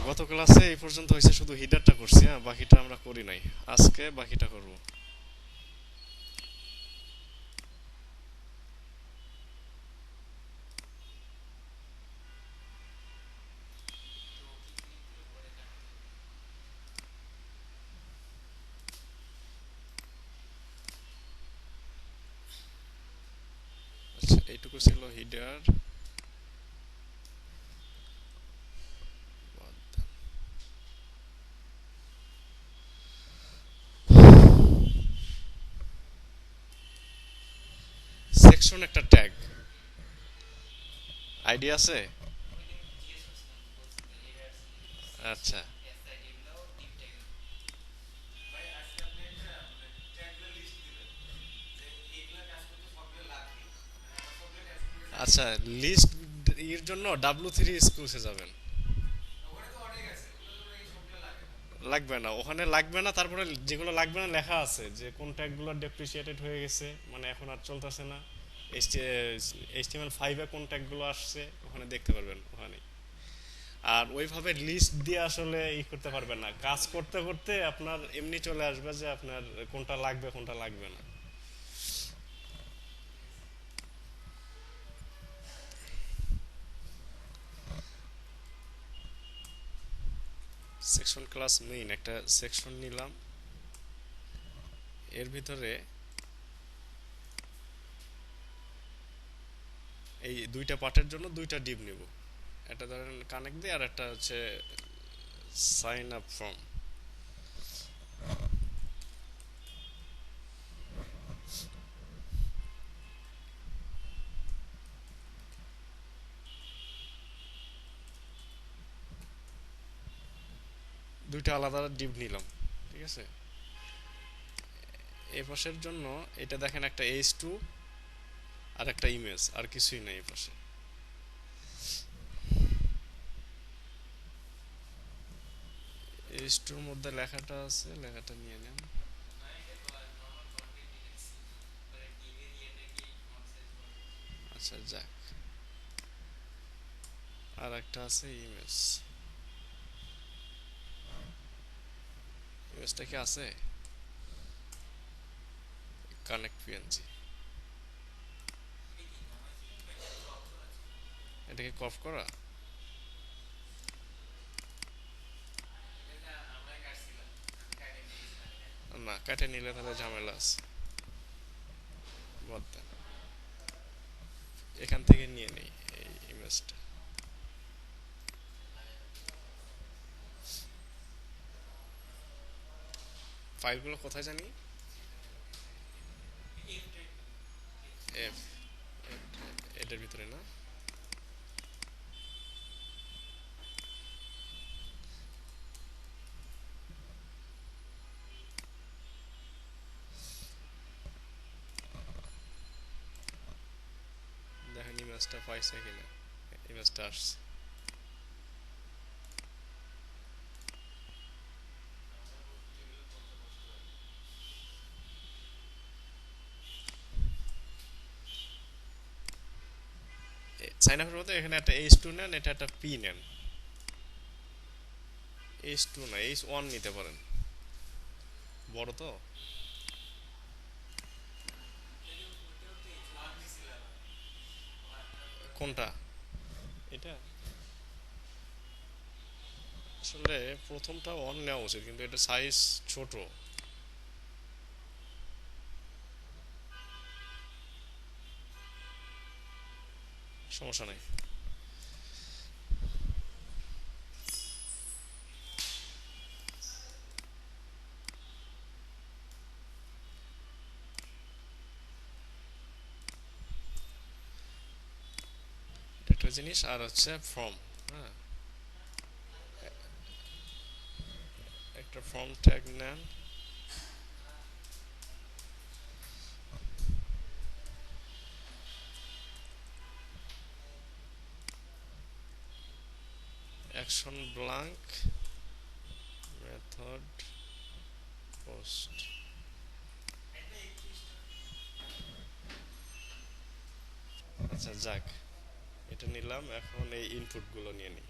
গত ক্লাসে এই পর্যন্ত হয়েছে, শুধু হিডারটা করছি, হ্যাঁ বাকিটা আমরা করি নাই। আজকে বাকিটা করব। আচ্ছা, এইটুকু ছিল হিডার। সেকশন একটা ট্যাগ, আইডিয়া আছে? আচ্ছা আচ্ছা, লিস্ট এর জন্য W3 স্কুলসে যাবেন। লাগবে না, ওখানে লাগবে না। তারপরে যেগুলো লাগবে না লেখা আছে যে কোন ট্যাগগুলো ডেপ্রিসিয়েটেড হয়ে গেছে, মানে এখন আর চলতেছে না। HTML5 এ কোন ট্যাগগুলো আসছে ওখানে দেখতে পারবেন ওখানে। আর ওইভাবে লিস্ট দিয়ে আসলে করতে পারবেন না, কাজ করতে করতে আপনার এমনি চলে আসবে যে আপনার কোনটা লাগবে কোনটা লাগবে না। সেকশন ক্লাস মেইন একটা সেকশন নিলাম, এর ভিতরে এই দুইটা পার্টের জন্য দুইটা ডিভ নিব। একটা ধরেন কানেক্ট দিয়ে, আর একটা হচ্ছে সাইন আপ ফর্ম। দুইটা আলাদা ডিভ নিলাম, ঠিক আছে। এই পাশের জন্য এটা দেখেন একটা H2 আর একটা ইমেজ, আর কিছুই নাই এই পাশে। H2 এর মধ্যে লেখাটা আছে, লেখাটা নিয়ে নেন। আচ্ছা যাক, আর একটা আছে ইমেজ। ইমেজটা কি আছে? Connect PNG. এটাকে কপি করা? না, কেটে নিলে তাহলে ঝামেলা আছে। বাদ দেন, এখান থেকে নিয়ে নেই এই ইমেজটা। ফাইলগুলো কোথায় জানি? এফ, এটার ভিতরে না? দেখেন ইমেজটা পাইছে কিনা। ইমেজটা আসছে। সাইন আপের মধ্যে এখানে একটা H2 নেন, এটা একটা পি নেন। H2 না, H1 নিতে পারেন, বড় তো। কোনটা? এটা আসলে প্রথমটা অন নেওয়া উচিত, কিন্তু এটা সাইজ ছোট। সমস্যা নাই। একটা জিনিস আর হচ্ছে ফর্ম। হ্যাঁ, একটা ফর্ম ট্যাগ নেন। Action blank method post. আচ্ছা যাক, এটা নিলাম। এখন এই ইনপুট গুলো নিয়ে নিই।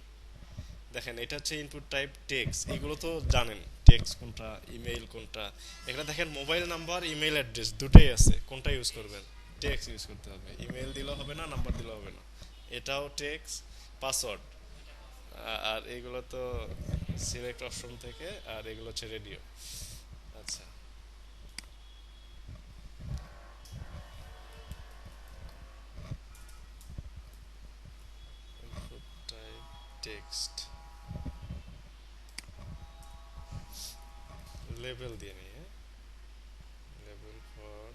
দেখেন এটা হচ্ছে ইনপুট টাইপ টেক্সট, এগুলো তো জানেন টেক্সট কোনটা ইমেইল কোনটা। এখানে দেখেন মোবাইল নাম্বার ইমেইল অ্যাড্রেস দুটোই আছে, কোনটা ইউজ করবেন? টেক্সট ইউজ করতে হবে, ইমেইল দিলেও হবে না, নাম্বার দিলেও হবে না। এটাও টেক্সট, পাসওয়ার্ড। আর এগুলো তো সিলেক্ট অপশন থেকে, আর এগুলো হচ্ছে রেডিও। আচ্ছা, ইনপুট টাইপ টেক্সট, লেবেল দিয়ে নিয়ে, লেবেল ফর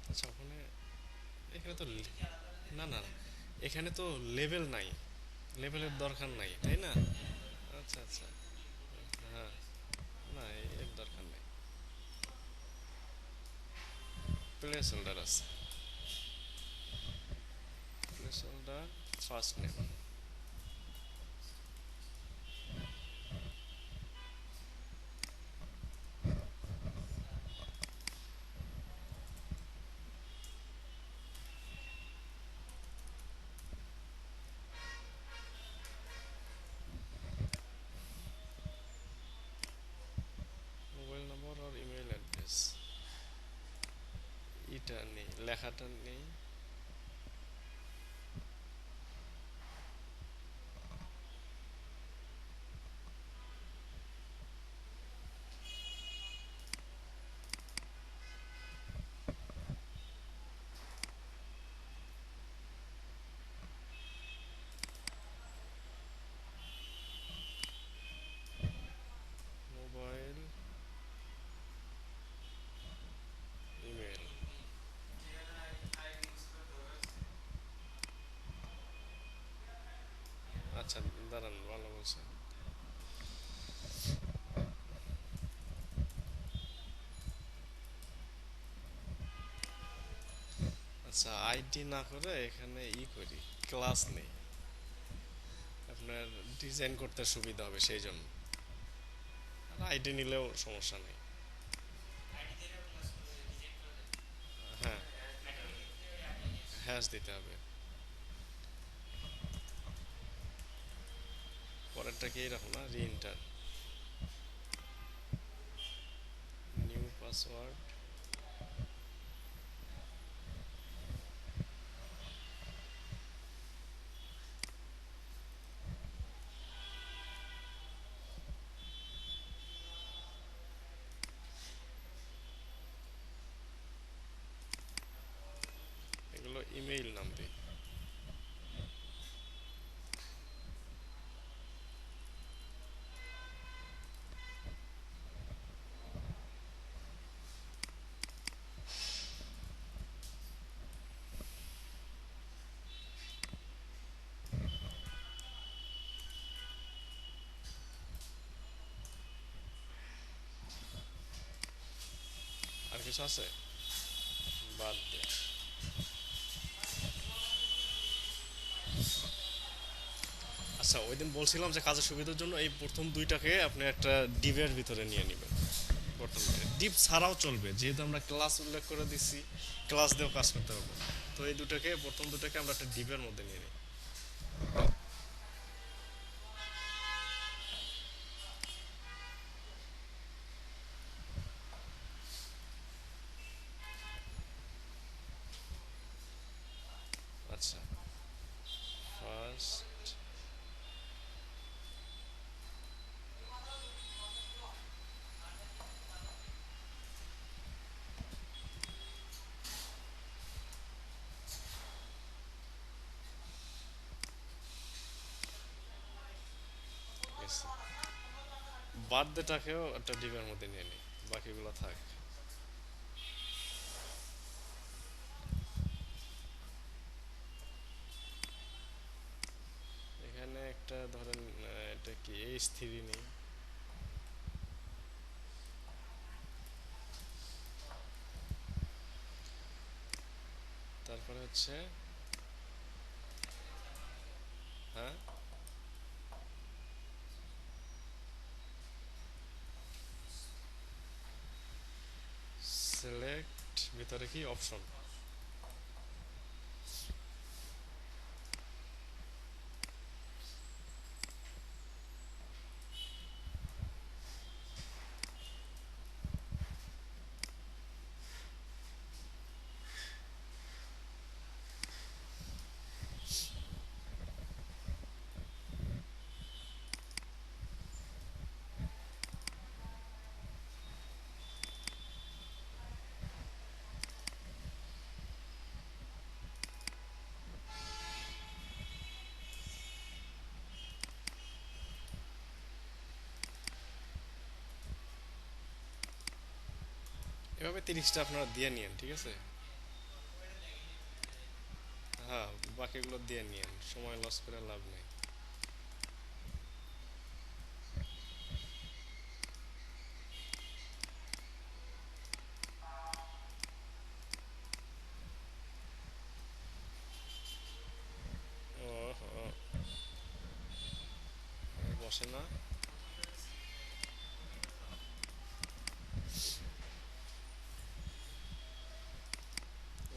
আচ্ছা ওখানে, এখানে তো না না না, এখানে তো লেবেল নাই, লেবেলের দরকার নাই তাই না? আচ্ছা আচ্ছা, হ্যাঁ, না এর দরকার নেই, প্লেস হোল্ডার আছে, place holder first name. Mobile number আর ইমেল অ্যাড্রেস, এটা নেই, লেখাটা নেই। মোবাইল, ইমেল, আচ্ছা দাঁড়ান, ভালো বলছেন। আচ্ছা আইডি না করে এখানে করি, ক্লাস নেই, আপনার ডিজাইন করতে সুবিধা হবে সেই জন্য। আর আইডি নিলেও সমস্যা নেই। হ্যাঁ, হ্যাশ দিতে হবে। পরেরটা কি এরকম না, রি এন্টার, নিউ পাসওয়ার্ড। এগুলো ইমেইল নাম দিই। আর কিছু আছে? বাদ দে। আচ্ছা ওই দিন বলছিলাম যে কাজের সুবিধার জন্য এই প্রথম দুইটাকে আপনি একটা ডিভের ভিতরে নিয়ে নেবেন। প্রথম ডিপ ছাড়াও চলবে, যেহেতু আমরা ক্লাস উল্লেখ করে দিচ্ছি, ক্লাস দিয়েও কাজ করতে পারবো। তো এই দুটাকে, প্রথম দুটাকে আমরা একটা ডিপের মধ্যে নিয়ে নিই। আচ্ছা, ফার্স্ট, বার্থডেটাকেও একটা ডিপের মধ্যে নিয়ে নিই, বাকিগুলো থাক। এখানে একটা ধরেন এটা কি এইচ থ্রি নেই, হচ্ছে, হ্যাঁ, সিলেক্ট ভিতরে কি অপশন? এভাবে 30টা আপনারা দিয়ে নিন, ঠিক আছে? হ্যাঁ, বাকিগুলো দিয়ে নিন, সময় লস করে লাভ নেই। ও, বসে না।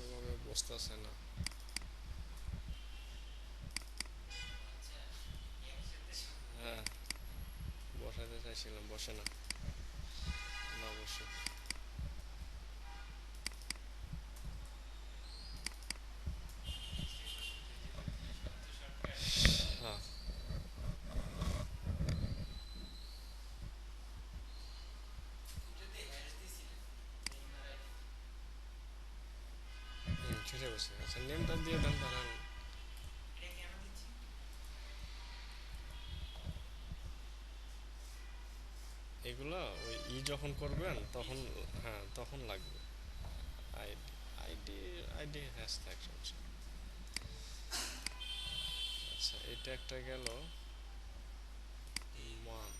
ওভাবে বসতেছে না। হ্যাঁ, বসাতে চাইছিলাম, বসে না। না বসে। হ্যাঁ। ছুটে বসে, আচ্ছা নেমটা দিয়ে দেন তাহলে। এগুলো ওই যখন করবেন তখন, হ্যাঁ তখন লাগবে। আইডি, আইডি, আইডি হ্যাশট্যাগ সমস্যা। আচ্ছা এটা একটা গেল। মান,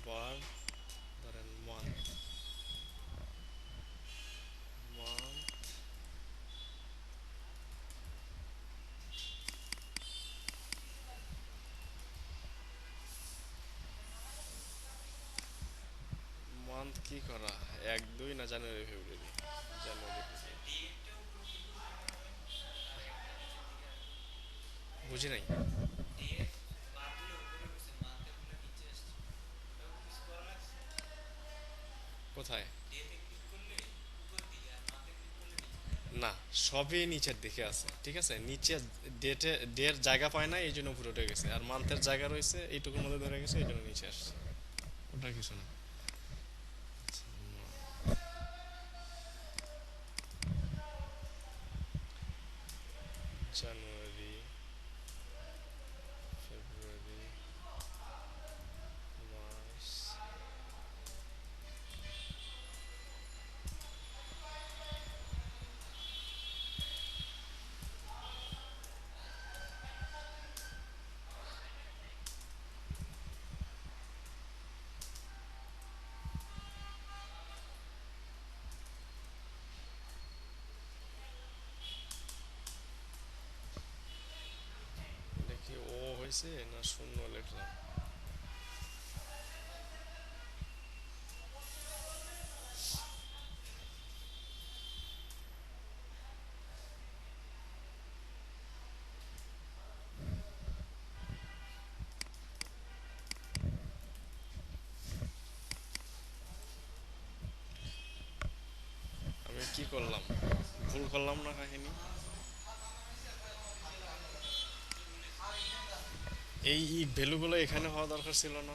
বার, ধরেন মান, মান, মান্থ কি করা, 1 2 না জানুয়ারি ফেব্রুয়ারি? জানুয়ারি ফেব্রুয়ারি, বুঝি নাই। কোথায়? না, সবই নিচের দিকে আছে, ঠিক আছে, নিচে ডেটে ডের জায়গা পায় না এই জন্য উপরে উঠে গেছে, আর মান্থের জায়গা রয়েছে এইটুকুর মধ্যে ধরে গেছে এই জন্য নিচে আসছে। ওটা কিছু না। জানুয়ারি, ফেব্রুয়ারি, মার্চ। দেখি ও হয়েছে না শূন্য লিখলাম। আমি কি করলাম, ভুল করলাম না কাহিনী? এই ভ্যালুগুলো এখানে হওয়া দরকার ছিল না?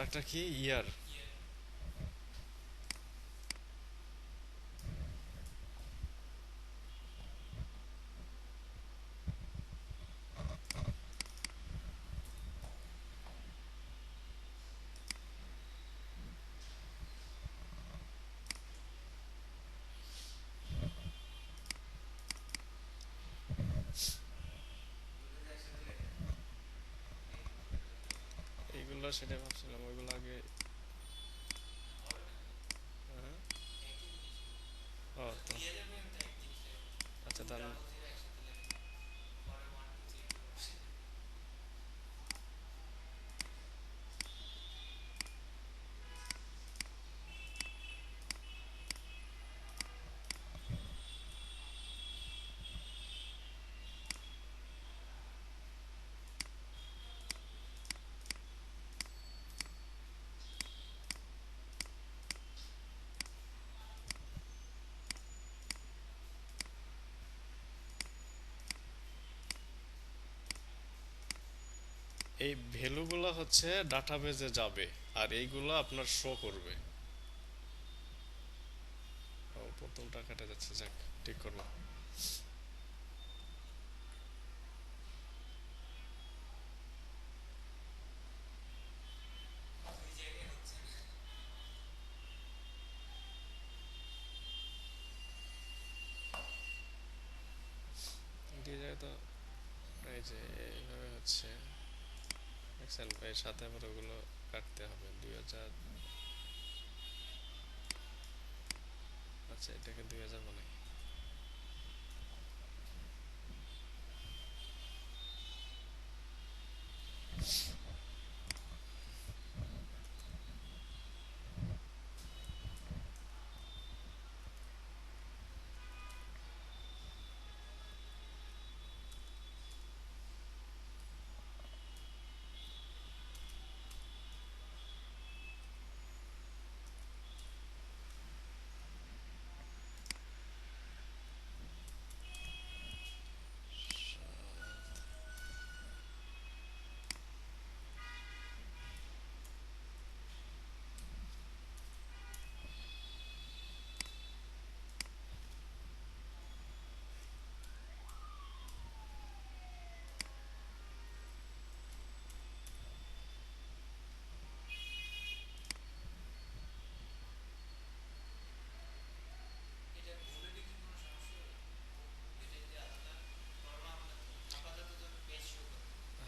একটা কি ইয়ার? এইগুলো সেটাই ভাবছিলাম, ওইগুলো আগে। হ্যাঁ। ও তো আচ্ছা তাহলে এই ভ্যালুগুলো হচ্ছে ডাটাবেজে যাবে, আর এইগুলো আপনার শো করবে। ও, প্রথমটা কেটে যাচ্ছে, যাক, ঠিক করলাম। দিয়ে যায় তো। এই যে এইভাবে হচ্ছে এক্সেল, এর সাথে আবার ওগুলো কাটতে হবে 2000। আচ্ছা, এটাকে 2000 বানাই।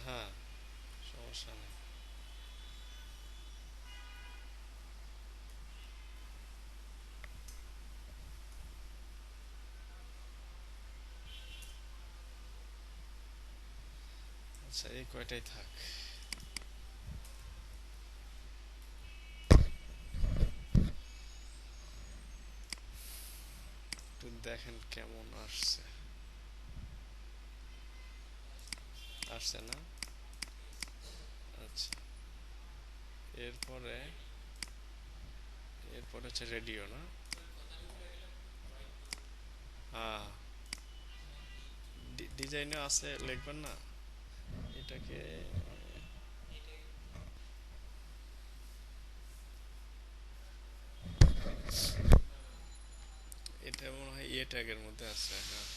হ্যাঁ, সমস্যা নেই। আচ্ছা, এই কয়টাই থাক। একটু দেখেন কেমন আসছে। আসছে না? আচ্ছা। এরপরে এরপরে হচ্ছে রেডিও, না? হ্যাঁ, ডিজাইনে আছে, লিখবেন না এটাকে? এটা মনে হয় এ ট্যাগের মধ্যে আছে, হ্যাঁ।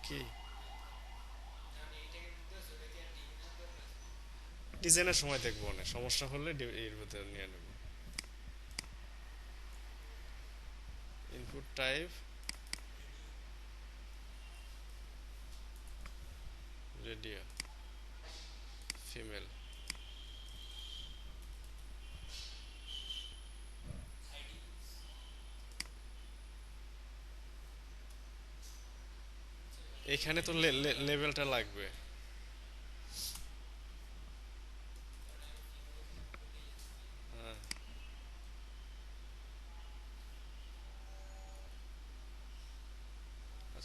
কি ডিজাইনের সময় দেখবো না, সমস্যা হলে এর ভিতরে নিয়ে নেব। Input type radio, female. এখানে তো লেভেলটা লাগবে।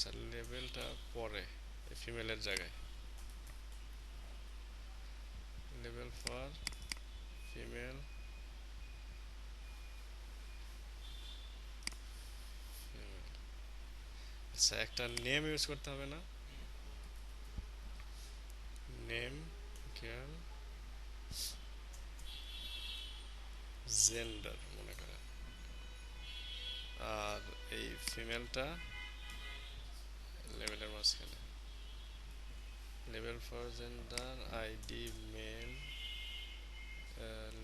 আচ্ছা, লেভেলটা পরে ফিমেলের জায়গায়, লেভেল ফর ফিমেল। আচ্ছা, একটা নেম ইউজ করতে হবে না? নেম গার্ল, জেন্ডার মনে করে, আর এই ফিমেলটা লেভেলের মাঝখানে, level for gender ID male,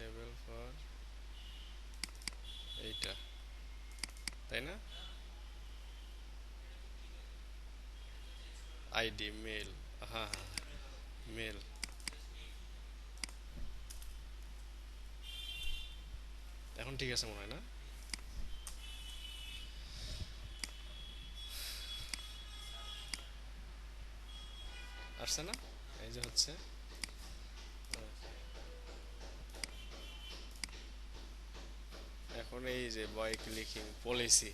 level for এইটা, তাই না? আইডি মেল, হ্যাঁ হ্যাঁ, মেল। এখন ঠিক আছে মনে হয় না? আসছে না? এই যে হচ্ছে, এখন এই যে বয় ক্লিকিং পলিসি,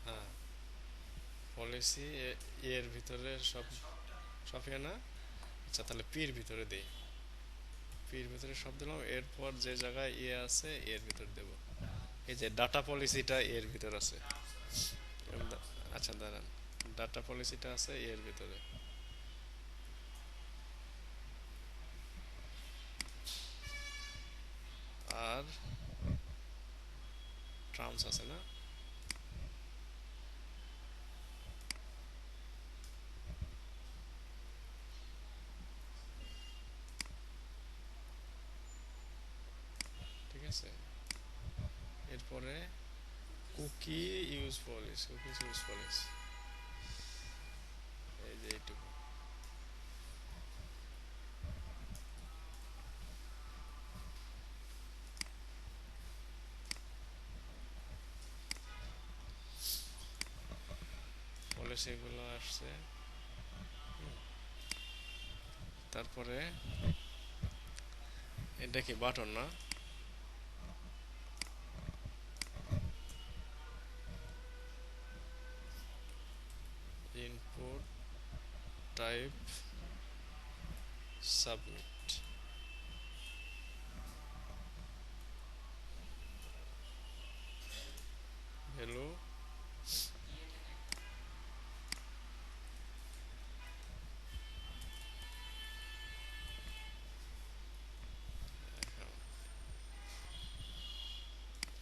হ্যাঁ পলিসি এর ভিতরে সব, সব এ না। আচ্ছা তাহলে পির ভিতরে দেই, পির ভিতরে সব দিলাম, এরপর যে জায়গায় ইয়ে আছে এর ভিতর দেব। এই যে ডাটা পলিসিটা এর ভিতর আছে। আচ্ছা দাঁড়ান, ডাটা পলিসিটা আছে এর ভিতরে, আর ট্রান্স আছে না? ঠিক আছে, এরপরে কুকি ইউজ পলিস, কুকিজ ইউজ পলিস, এই যে এইটুকু। পলিসিগুলো আসছে, তারপরে এটা কি বাটন না? ইনপুট টাইপ সাবমিট, ভ্যালু,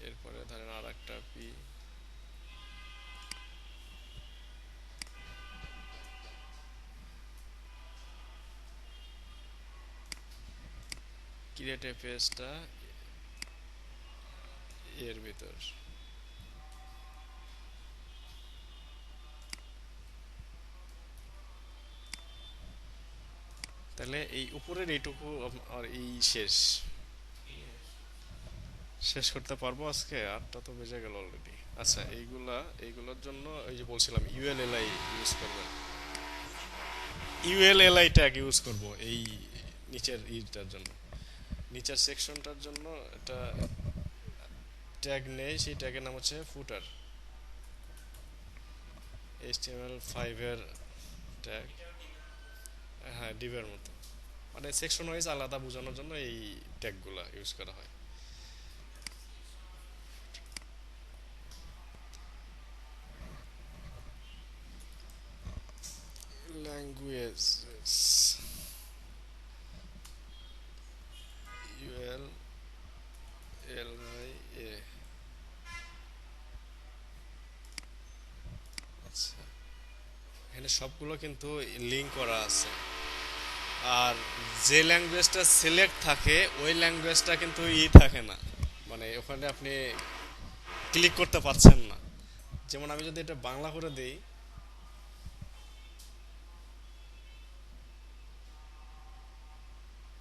এরপরে ধরেন আর একটা পি, ক্রিয়েট এ পেজটা এর ভিতর। তাহলে এই উপরের এইটুকু আর এই শেষ, শেষ করতে পারবো আজকে? আটটা তো বেজে গেল অলরেডি। আচ্ছা এইগুলোর জন্য এই যে বলছিলাম ইউএলএলআই ইউজ করবেন, ইউএলএলআই ট্যাগ ইউজ করব এই নিচের ইটার জন্য, নিচের সেকশনটার জন্য এটা ট্যাগ নেই, সেই ট্যাগের নাম হচ্ছে ফুটার, HTML5 এর ট্যাগ। হ্যাঁ ডিভের মতো, মানে সেকশন ওয়াইজ আলাদা বোঝানোর জন্য এই ট্যাগগুলো ইউজ করা হয়। Language, UL L I A, আচ্ছা এখানে সবগুলো কিন্তু লিঙ্ক করা আছে, আর যে ল্যাঙ্গুয়েজটা সিলেক্ট থাকে ওই ল্যাঙ্গুয়েজটা কিন্তু থাকে না, মানে ওখানে আপনি ক্লিক করতে পারছেন না। যেমন আমি যদি এটা বাংলা করে দেই,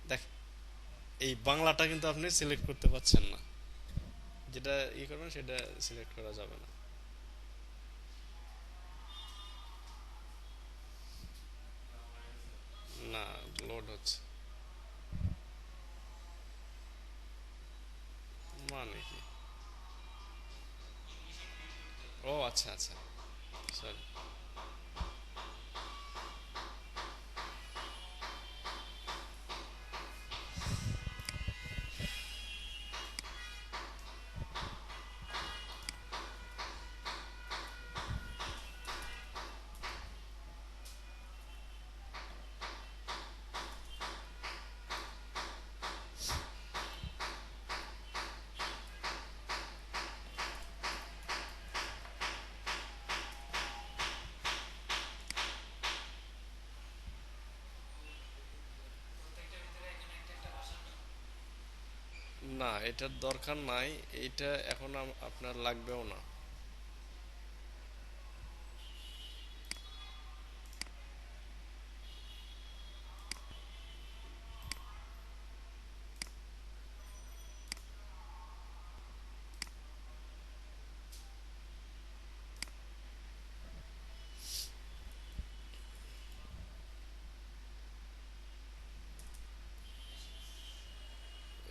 দেখ এই বাংলাটা কিন্তু আপনি সিলেক্ট করতে পারছেন না, যেটা করবেন সেটা সিলেক্ট করা যাবে না। না লোড হচ্ছে, আচ্ছা আচ্ছা, সরি। না, এটার দরকার নাই। এইটা এখন আপনার লাগবেও না।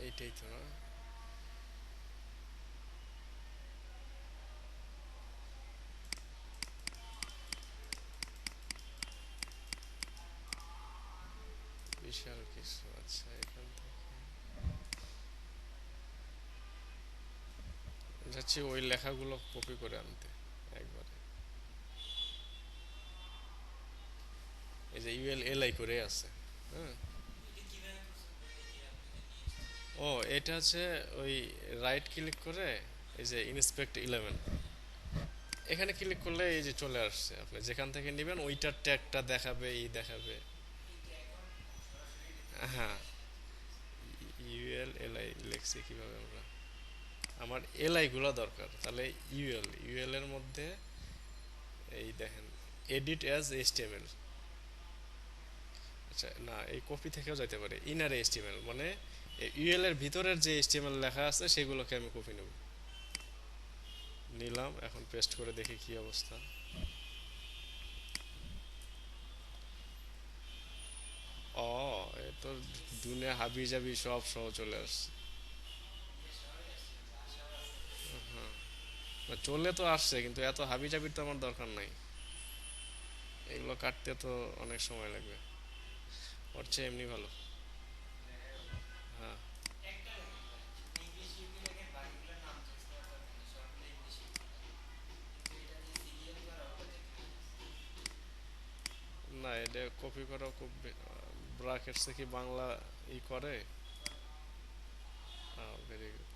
এইটাই তো না? বিশাল কিছু, আচ্ছা এখান থেকে যাচ্ছি ওই লেখাগুলো কপি করে আনতে একবারে। এই যে ইউএল এলআই করে আছে। হ্যাঁ। ও, এটা হচ্ছে ওই রাইট ক্লিক করে এই যে ইন্সপেক্ট 11, এখানে ক্লিক করলে এই যে চলে আসছে, আপনি যেখান থেকে নেবেন ওইটার ট্যাগটা দেখাবে, দেখাবে। হ্যাঁ, ইউএল এলআই লিখছি কিভাবে আমরা? আমার এলআই গুলো দরকার, তাহলে ইউএল এর মধ্যে এই দেখেন, এডিট অ্যাজ এইচটিএমএল। আচ্ছা না, এই কপি থেকেও যাইতে পারে, ইনার এইচটিএমএল মানে ইউএল এর ভিতরের যে এইচটিএমএল লেখা আছে সেগুলোকে আমি কপি নেব। নিলাম, এখন পেস্ট করে দেখি কি অবস্থা। ও, এ তো দুনিয়া হাবি জাবি সব সহ চলে আসছে। না, চলে তো আসছে, কিন্তু এত হাবি জাবির তো আমার দরকার নাই। এগুলো কাটতে তো অনেক সময় লাগবে। ওর চেয়ে এমনি ভালো। হ্যাঁ। না, এটা কপি করা খুব ব্রাকেটসে কি বাংলা করে? Very good.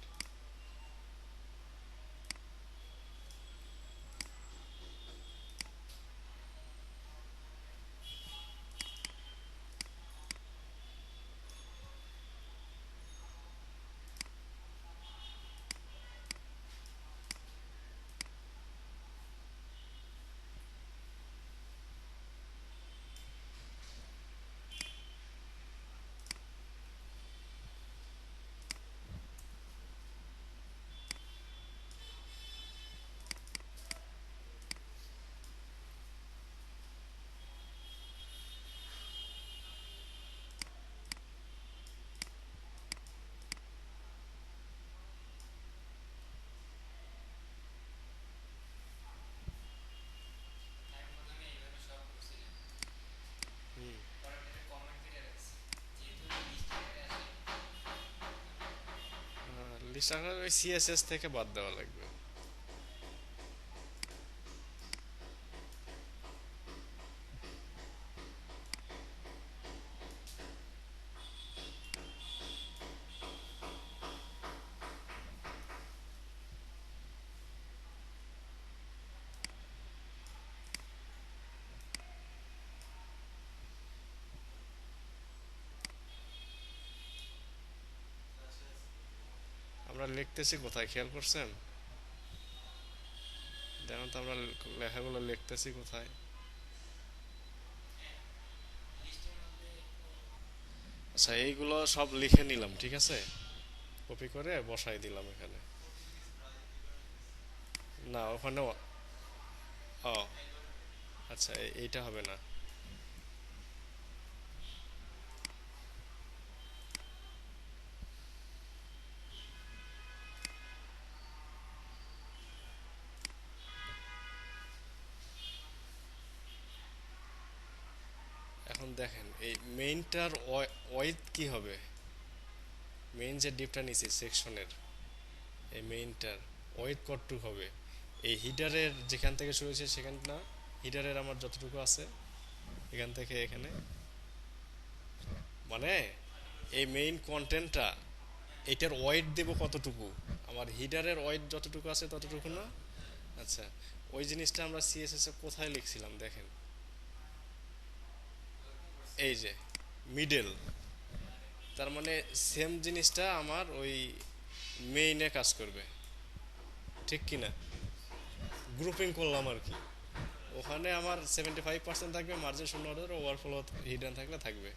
লিস্ট ওই সিএসএস থেকে বাদ দেওয়া লাগবে। আমরা লিখতেছি কোথায়, খেয়াল করছেন? দেখুন তো আমরা লেখাগুলো লিখতেছি কোথায়। আচ্ছা, এইগুলো সব লিখে নিলাম, ঠিক আছে, কপি করে বসাই দিলাম এখানে। না, ওখানে ও আচ্ছা, এইটা হবে না। দেখেন এই মেইনটার ওয়েট কি হবে, মেইন যে ডিপটা নিছি সেকশনের, এই মেইনটার ওয়েট কতটুকু হবে, এই হিটারের যেখান থেকে শুরু হয়েছে সেখান না, হিটারের আমার যতটুকু আছে এখান থেকে এখানে, মানে এই মেইন কন্টেন্টটা এটার ওয়েট দেব কতটুকু, আমার হিটারের ওয়েট যতটুকু আছে ততটুকু না। আচ্ছা, ওই জিনিসটা আমরা সিএসএস এ কোথায় লিখছিলাম দেখেন, এই যে মিডল, তার মানে সেম জিনিসটা আমার ওই মেইনে কাজ করবে, ঠিক কি না? গ্রুপিং করলাম আর কি, ওখানে আমার 75% থাকবে মার্জিন শূন্য অর্ডার, ওভারফ্লো হিডেন থাকলে থাকবে।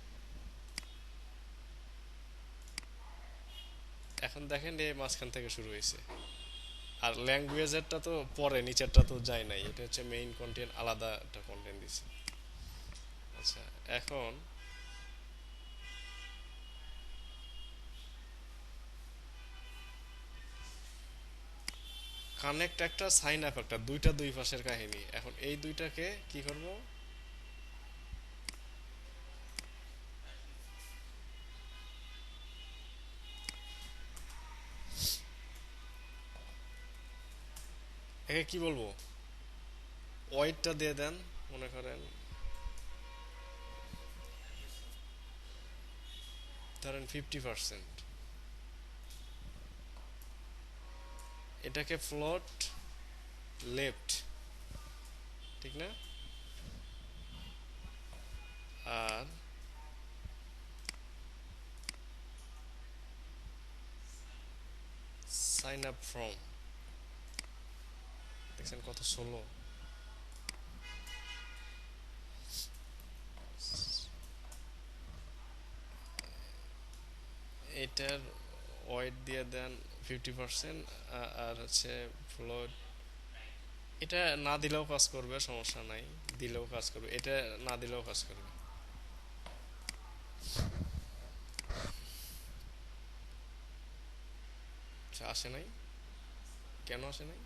এখন দেখেন এই মাঝখান থেকে শুরু হয়েছে, আর ল্যাঙ্গুয়েজেরটা তো পরে, নিচেরটা তো যায় নাই, এটা হচ্ছে মেইন কন্টেন্ট, আলাদা একটা কন্টেন্ট দিছে। আচ্ছা, এখন কানেক্ট একটা, সাইন আপ একটা, দুইটা দুই পাশের কাহিনী। এখন এই দুইটাকে কি করব, একে কি বলবো, ওয়েটটা দিয়ে দেন, মনে করেন ধরেন 50%, এটাকে ফ্লোট লেফট, ঠিক না? আর সাইন আপ ফ্রম, দেখছেন কত ষোলো, এটার ওয়েট দিয়ে দেন 50%, আর হচ্ছে ফ্লোট, এটা না দিলেও কাজ করবে, সমস্যা নাই, দিলেও কাজ করবে, এটা না দিলেও কাজ করবে। আচ্ছা, আসে নাই, কেন আসে নাই?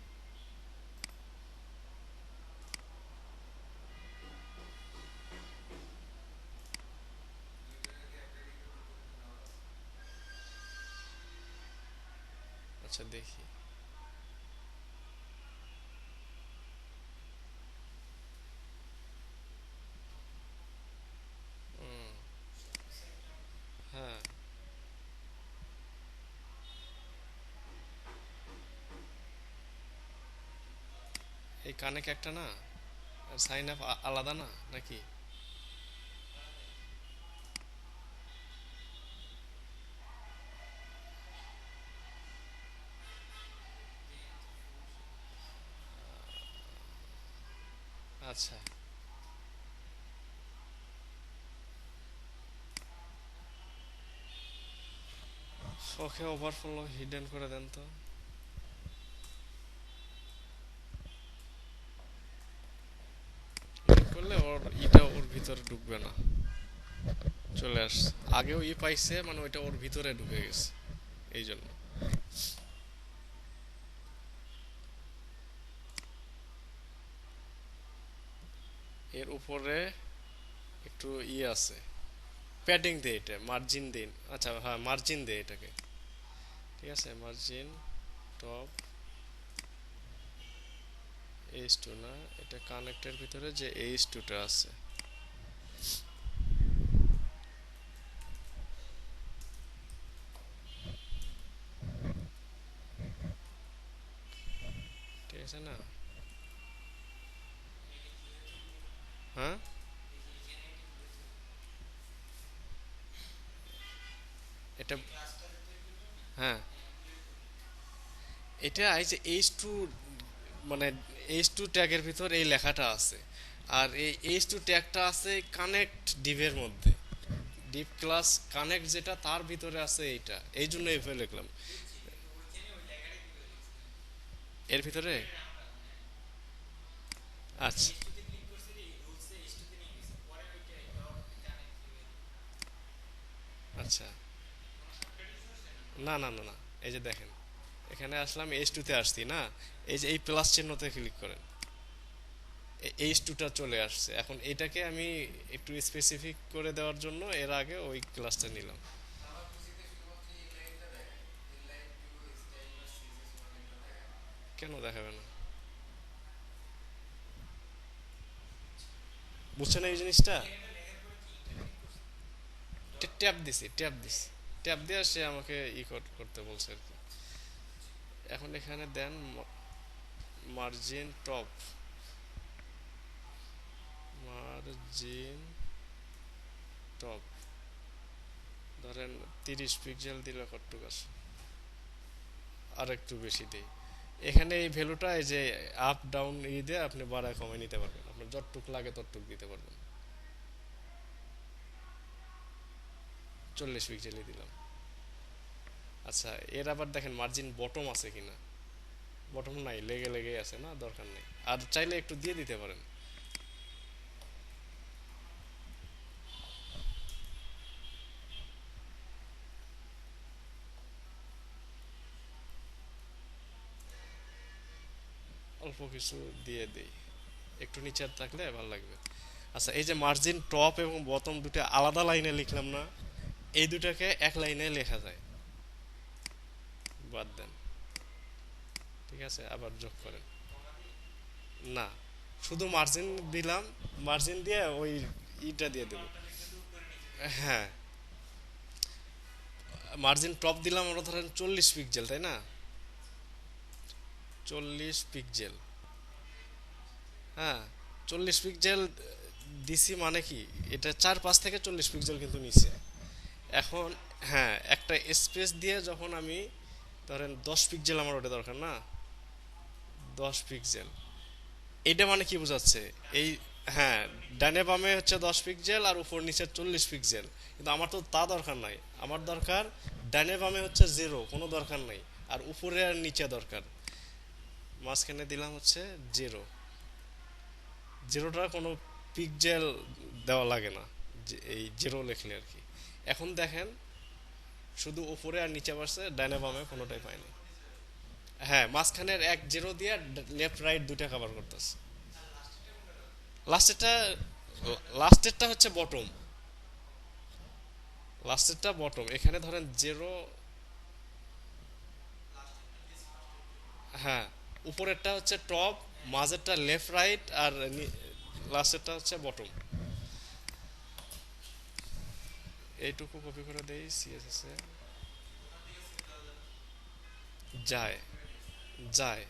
আচ্ছা দেখি, হ্যাঁ এই কানেক্ট একটা না, সাইন আপ আলাদা না নাকি? আচ্ছা, ওকে ওভারফ্লো হিডেন করে দেন তো। হিডেন করলে ওর ইটা ওর ভিতরে ঢুকবে না, চলে আস, আগেও ই পাইছে মানে ওইটা ওর ভিতরে ঢুকে গেছে, এই জন্য। এর উপরে একটু ইয়ে আছে, প্যাডিং দে, এটা মার্জিন দিন, আচ্ছা হ্যাঁ মার্জিন দে এটাকে, ঠিক আছে, মার্জিন টপ এইচ টু না, এটা কানেক্টের ভিতরে যে এইচ টুটা আছে, ঠিক আছে না? হ্যাঁ, এটা, হ্যাঁ এটা এই যে এইচ টু, মানে এইচ টু ট্যাগের ভিতর এই লেখাটা আছে, আর এই এইচ টু ট্যাগটা আছে কানেক্ট ডিভের মধ্যে, ডিপ ক্লাস কানেক্ট যেটা তার ভিতরে আছে এইটা, এই জন্য এভাবে লিখলাম এর ভিতরে। আচ্ছা, আচ্ছা, না না না না, এই যে দেখেন, এখানে আসলাম এইচ টুতে আসছি না, এই যে এই প্লাস চিহ্নতে ক্লিক করেন, H2টা চলে আসছে। এখন এটাকে আমি একটু স্পেসিফিক করে দেওয়ার জন্য এর আগে ওই ক্লাসটা নিলাম। কেন দেখাবে না? বুঝছেন এই জিনিসটা? ট্যাপ দিছি, ট্যাপ দিয়ে সে আমাকে করতে বলছে আর কি। এখন এখানে দেন মার্জিন টপ, মার্জিন টপ ধরেন 30 পিক্সেল দিলে কতটুকু আসে? আর একটু বেশি দেই। এখানে এই ভ্যালুটা এই যে আপ ডাউন দিয়ে আপনি বাড়ায় কমায় নিতে পারবেন, আপনার যতটুক লাগে ততটুক দিতে পারবেন। 40 পিক্সেলই দিলাম। আচ্ছা, এর আবার দেখেন মার্জিন বটম আছে কিনা। বটম নাই, লেগে লেগে আছে, না দরকার নেই। আর চাইলে একটু দিয়ে দিতে পারেন। অল্প কিছু দিয়ে দেই, একটু নিচে থাকলে ভালো লাগবে। আচ্ছা, এই যে মার্জিন টপ এবং বটম দুটো আলাদা লাইনে লিখলাম না, এই দুটাকে এক লাইনে লেখা যায়। বাদ দেন। ঠিক আছে, আবার যোগ করেন। না, শুধু মার্জিন দিলাম, মার্জিন দিয়ে ওই ইটা দিয়ে দেবো। হ্যাঁ, মার্জিন টপ দিলাম আমরা ধরেন 40 পিক্সেল, তাই না? 40 পিক্সেল। হ্যাঁ, 40 পিক্সেল দিছি মানে কি, এটা 4-5 থেকে 40 পিক্সেল কিন্তু নিচে। এখন হ্যাঁ, একটা স্পেস দিয়ে যখন আমি ধরেন 10 পিক্সেল আমার ওটা দরকার না, 10 পিক্সেল, এইটা মানে কি বোঝাচ্ছে? এই, হ্যাঁ, ডানে বামে হচ্ছে 10 পিক্সেল আর উপর নিচে 40 পিক্সেল, কিন্তু আমার তো তা দরকার নাই। আমার দরকার ডানে বামে হচ্ছে জিরো, কোনো দরকার নাই, আর উপরে আর নিচে দরকার। মাঝখানে দিলাম হচ্ছে জিরো। জিরোটা কোনো পিক্সেল দেওয়া লাগে না, এই জিরো লিখলে আর কি। এখন দেখেন, শুধু উপরে আর নিচে পারছে, ডানে বামে কোনোটাই পাইনি। হ্যাঁ, মাঝখানের এক জিরো দিয়ে লেফট রাইট দুইটা কভার করতেছে। লাস্টেরটা, লাস্টেরটা হচ্ছে বটম, লাস্টেরটা বটম। এখানে ধরেন জিরো। হ্যাঁ, উপরেরটা হচ্ছে টপ, মাঝেরটা লেফট রাইট, আর লাস্টেরটা হচ্ছে বটম। এইটুকু কপি করে দেই সিএসএস এ। যায়, যায়,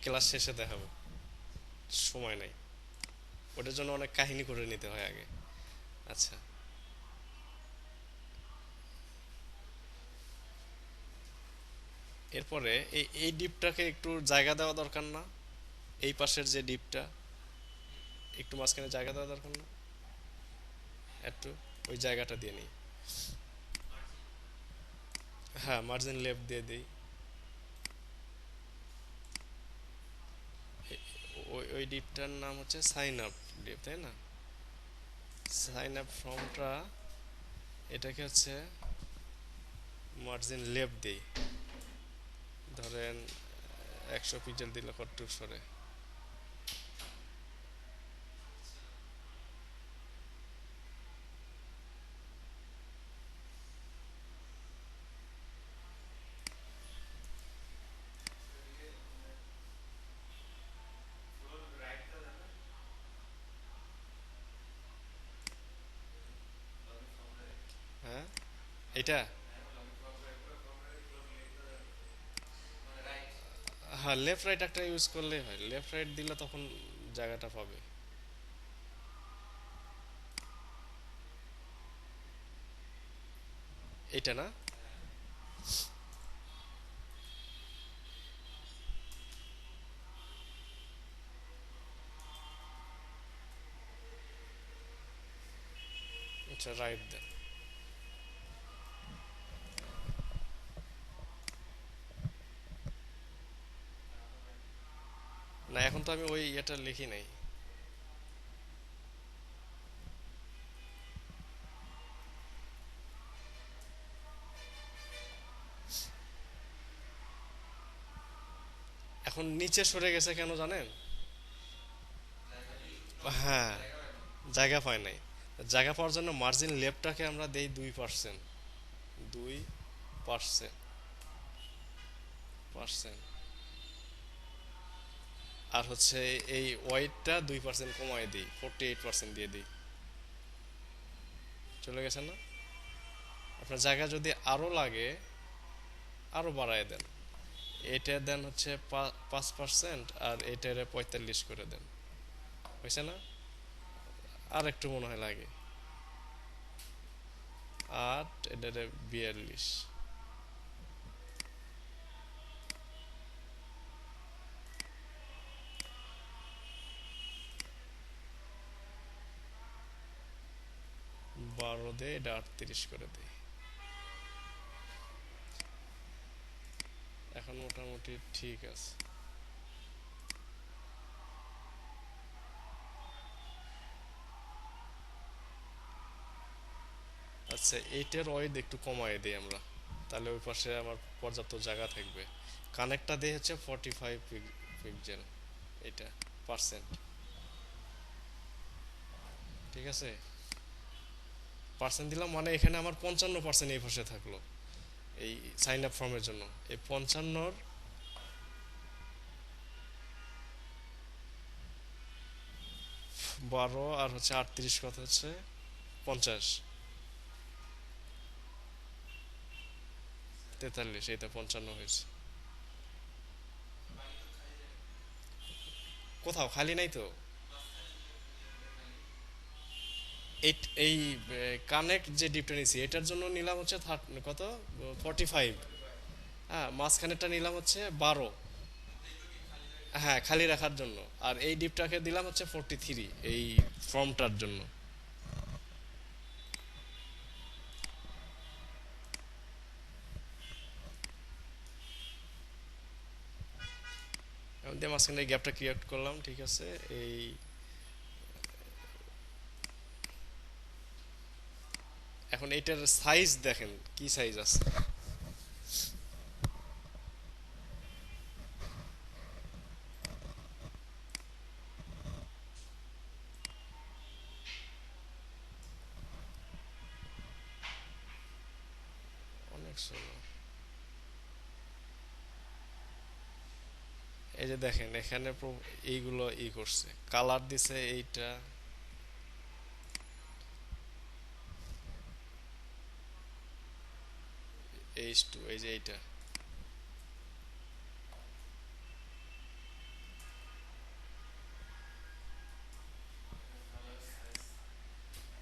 ক্লাস শেষে দেখাবো, সময় নাই। ওটার জন্য অনেক কাহিনী করে নিতে হয় আগে। আচ্ছা, এরপরে এই এই ডিপটাকে একটু জায়গা দেওয়া দরকার না? এই পাশের যে ডিপটা, একটু মাঝখানে জায়গা দেওয়া দরকার না? একটু ওই জায়গাটা দিয়ে নিই। হ্যাঁ, মার্জিন লেফট দিয়ে দিই। ওই ওই ডিপটার নাম হচ্ছে সাইন আপ ডিপ, তাই না? সাইন আপ ফর্মটা, এটাকে হচ্ছে মার্জিন লেফট দিই। ধরেন 100 পিক্সেল দিলে কতটুকু সরে? হ্যাঁ, এটা। হ্যাঁ, লেফট রাইট একটা ইউজ করলেই হয়, লেফট রাইট দিলে তখন জায়গাটা পাবে। এটা না? আচ্ছা, রাইট দেন। না, এখন তো আমি ওই এটা লিখি নাই। এখন নিচে সরে গেছে কেন জানেন? হ্যাঁ, জায়গা পায় নাই। জায়গা পাওয়ার জন্য মার্জিন লেফটটাকে আমরা দেই 2%। 2%। পার্সেন্ট। আর হচ্ছে এই ওয়েটটা 2% কমায় দিই, 48% দিয়ে দিই। চলে গেছে না? আপনার জায়গা যদি আরো লাগে আরো বাড়ায় দেন। এটা দেন হচ্ছে 5%, আর এটারে 45 করে দেন। হয়েছে না? আর একটু মনে হয় লাগে। 8, এটারে 42। 12 দে, এটা 38 করে দেই। এখন মোটামুটি ঠিক আছে। আচ্ছা, এইটার ওয়েট একটু কমায় দিই আমরা, তাহলে ওই পাশে আমার পর্যাপ্ত জায়গা থাকবে। কানেক্টটা দিয়ে হচ্ছে 45 পিক্সেল, এটা পার্সেন্ট। ঠিক আছে, পার্সেন্ট দিলাম মানে এখানে আমার 55% এই পাশে থাকলো এই সাইন আপ ফর্মের জন্য। এই 55-র 12 আর হচ্ছে 38, কত হচ্ছে? 50। 43, এইটা 55 হয়েছে। কোথাও খালি নাই তো। এই এই কানেক্ট যে ডিপটা নিছি এটার জন্য নিলাম হচ্ছে কত, 45। হ্যাঁ, মাঝখানেরটা নিলাম হচ্ছে 12। হ্যাঁ, খালি রাখার জন্য। আর এই ডিপটাকে দিলাম হচ্ছে 43 এই ফর্মটার জন্য। এখন দিয়ে মাঝখানে এই গ্যাপটা ক্রিয়েট করলাম, ঠিক আছে। এই এখন এইটার সাইজ দেখেন কি সাইজ আছে। অনেক সুন্দর। এই যে দেখেন এখানে এইগুলো করছে, কালার দিছে এইটা। H2, এই যে এইটা।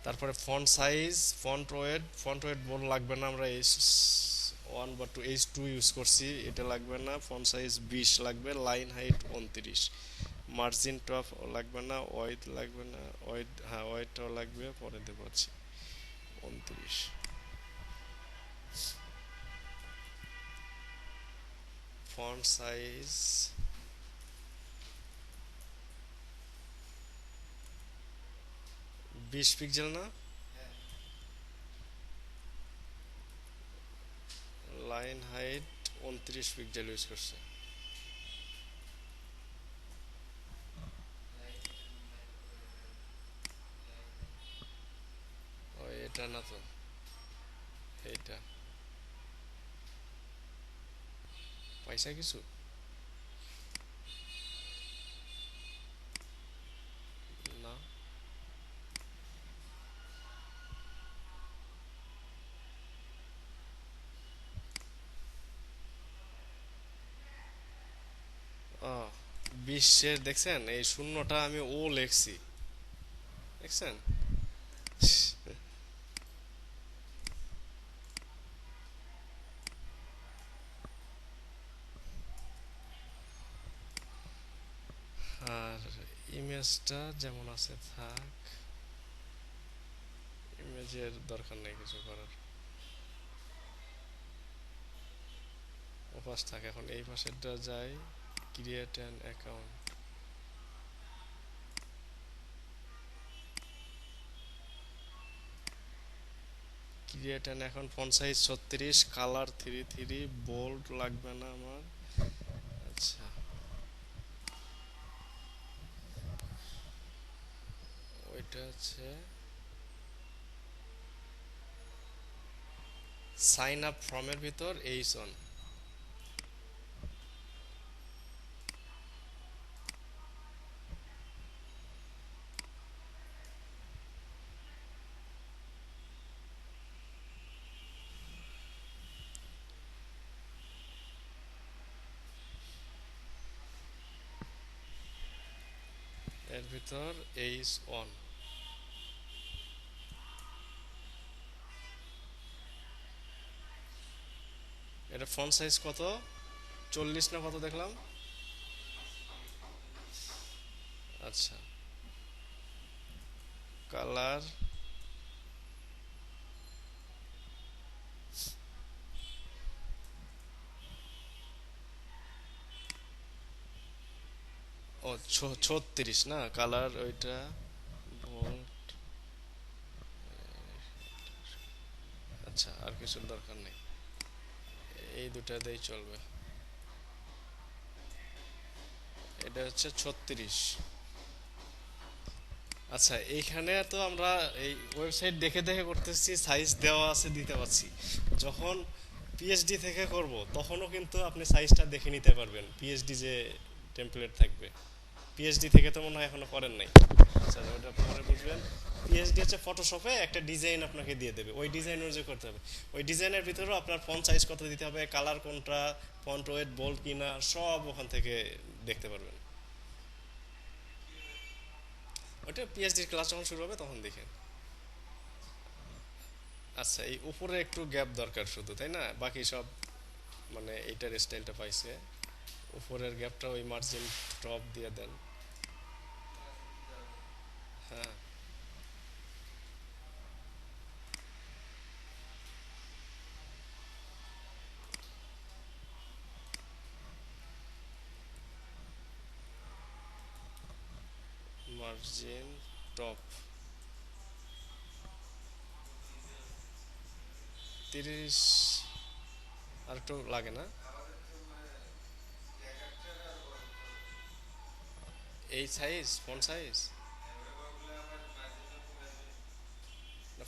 তারপরে ফন্ট ওয়েট বল লাগবে না, আমরা H1 বা 2, H2 ইউজ করছি, এটা লাগবে না। ফন্ট সাইজ 20 লাগবে, লাইন হাইট 29, মার্জিন টপ লাগবে না, ওয়েট লাগবে না। ওয়েট, হ্যাঁ ওয়েটটাও লাগবে, পরে দেবো হচ্ছে 29। ফন্ট সাইজ 20 পিক্সেল না? লাইন হাইট 29 পিক্সেল ইউজ করছে। ও, এটা না তো, এইটা। পয়সা কিছু। না। ও, 20-এর দেখছেন এই শূন্যটা আমি ও লেখছি, দেখছেন? আর ইমেজটা যেমন আছে থাক, ইমেজের দরকার নেই কিছু করার, ও পাশ থাক। এখন এই পাশেরটা যাই, create an account. Create an, এখন ফন্ট সাইজ 36, কালার 33, বোল্ড লাগবে না আমার। আচ্ছা, এটা হচ্ছে সাইন আপ ফর্মের ভিতর এইচ অন। এর ভিতর এইচ অন। এটা ফন্ট সাইজ কত? 40 না কত দেখলাম? আচ্ছা, কালার ও 36 না, কালার ওইটা বোল্ড। আচ্ছা, আর কিছুর দরকার নেই, এই দুটা দিয়েই চলবে। এটা হচ্ছে 36। আচ্ছা, এইখানে তো আমরা এই ওয়েবসাইট দেখে দেখে করতেছি, সাইজ দেওয়া আছে, দিতে পারছি। যখন পিএইচডি থেকে করব তখনও কিন্তু আপনি সাইজটা দেখে নিতে পারবেন, পিএইচডি যে টেমপ্লেট থাকবে। পিএইচডি থেকে তো মনে হয় এখনো করেন নাই। আচ্ছা, ওটা পরে বুঝবেন। পিএইচডি হচ্ছে ফটোশপে একটা ডিজাইন আপনাকে দিয়ে দেবে, ওই ডিজাইন অনুযায়ী করতে হবে। ওই ডিজাইনের ভিতরেও আপনার ফন্ট সাইজ কত দিতে হবে, কালার কোনটা, ফন্ট ওয়েট বোল্ড কিনা, সব ওখান থেকে দেখতে পারবেন। ওটা পিএইচডির ক্লাস যখন শুরু হবে তখন দেখেন। আচ্ছা, এই উপরে একটু গ্যাপ দরকার শুধু, তাই না? বাকি সব মানে এইটার স্টাইলটা পাইছে। উপরের গ্যাপটা ওই মার্জিন টপ দিয়ে দেন। হ্যাঁ, মার্জিন টপ 30। আর একটু লাগে না? এই size, font size,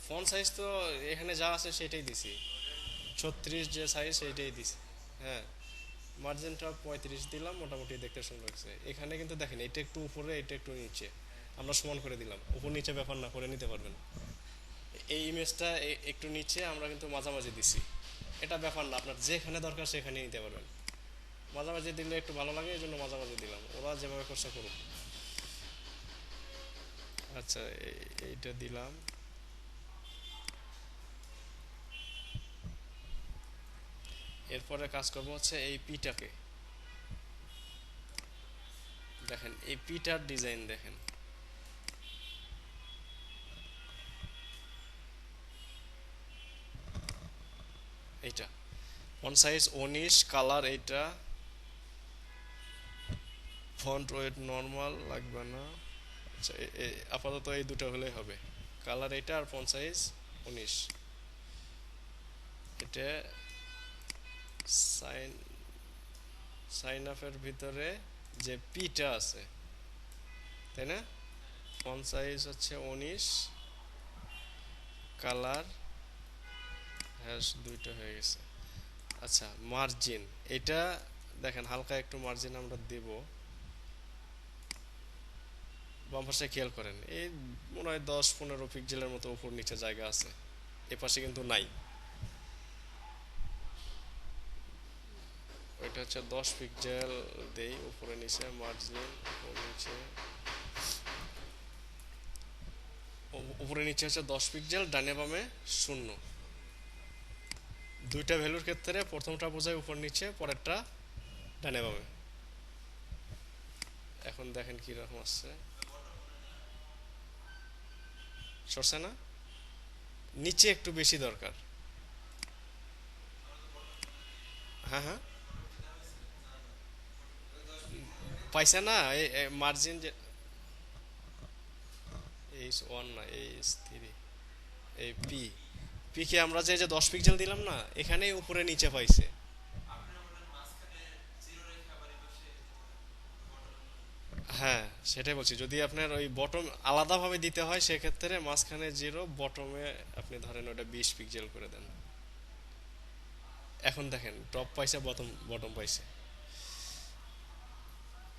font size তো এখানে যা আছে সেটাই দিছি। 36 যে সাইজ সেইটাই দিছি। হ্যাঁ, মার্জিনটা 35 দিলাম, মোটামুটি দেখতে সুন্দর লাগছে। এখানে কিন্তু দেখেন, এটা একটু উপরে, এটা একটু নিচে, আমরা সমান করে দিলাম। উপর নিচে ব্যাপার না, করে নিতে পারবেন। এই ইমেজটা একটু নিচে আমরা কিন্তু মাঝামাঝি দিছি, এটা ব্যাপার না, আপনার যেখানে দরকার সেখানে নিতে পারবেন। মাঝামাঝি দিলে একটু ভালো লাগে, এই জন্য মাঝামাঝি দিলাম, ওরা যেভাবে করছে করুক। আচ্ছা, এইটা দিলাম। এরপরে কাজ করবো হচ্ছে এই পিটাকে দেখেন, এই পিটার ডিজাইন দেখেন। এইটা ফন্ট সাইজ 19, কালার এইটা, ফন্ট ওয়েট নর্মাল লাগবে না। আচ্ছা, আপাতত এই দুটো হলেই হবে। কালার এইটা আর ফন্ট সাইজ 19। এটা সাইন সাইন আপের ভিতরে যে পিটা আছে, তাই না? ফন্ট সাইজ হচ্ছে 19, কালার হ্যাশ দুইটা হয়ে গেছে। আচ্ছা, মার্জিন এটা দেখেন, হালকা একটু মার্জিন আমরা দেব। বাম পাশে খেয়াল করেন, এই মনে হয় 10-15 পিক্সেলের মতো উপর নিচে জায়গা আছে, এপাশে কিন্তু নাই। ওইটা হচ্ছে 10 পিক্সেল দেই, উপরে নিচে মার্জিন, উপরে নিচে, উপরে নিচে হচ্ছে 10 পিক্সেল, ডানে বামে 0। দুইটা ভ্যালুর ক্ষেত্রে প্রথমটা বোঝায় উপর নিচে, পরেরটা ডানে বামে। এখন দেখেন কি রকম আসছে, সরছে না? নিচে একটু বেশি দরকার। হ্যাঁ, হ্যাঁ, পাইছে না? এই মার্জিন যে এইচ ওয়ান না, এইচ থ্রি, এই পি, পি কে আমরা যে যে 10 পিক্সেল দিলাম না, এখানেই উপরে নিচে পাইছে। হ্যাঁ, সেটাই বলছি, যদি আপনার ওই বটম আলাদাভাবে দিতে হয় সেক্ষেত্রে মাঝখানে জিরো, বটমে আপনি ধরেন ওটা 20 পিক্সেল করে দেন। এখন দেখেন টপ পাইছে, বটম বটম পাইছে,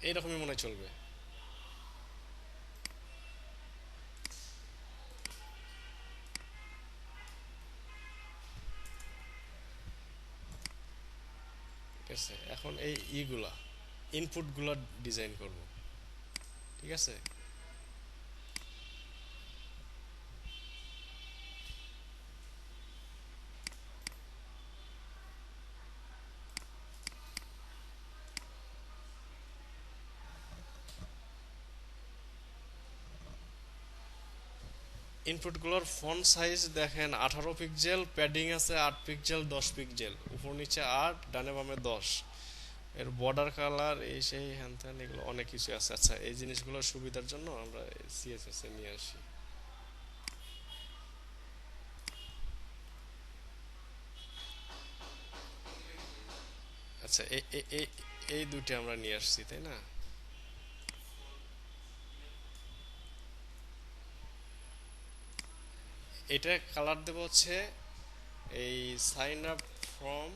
এইরকমই মনে হয় চলবে। ঠিক আছে, এখন এই ইগুলা ইনপুটগুলো ডিজাইন করব। ঠিক আছে, ইনপুটগুলোর ফন্ট সাইজ দেখেন 18 পিক্সেল, প্যাডিং আছে 8 পিক্সেল, 10 পিক্সেল, উপর নিচে 8, ডানে বামে 10। এর বর্ডার কালার এই সেই হ্যান ত্যান এগুলো অনেক কিছু আছে। আচ্ছা, এই জিনিসগুলোর সুবিধার জন্য আমরা সিএসএস এ নিয়ে আসি। আচ্ছা, এই দুইটা আমরা নিয়ে আসছি তাই না? এটা কালার দেবো হচ্ছে এই সাইন আপ ফ্রম,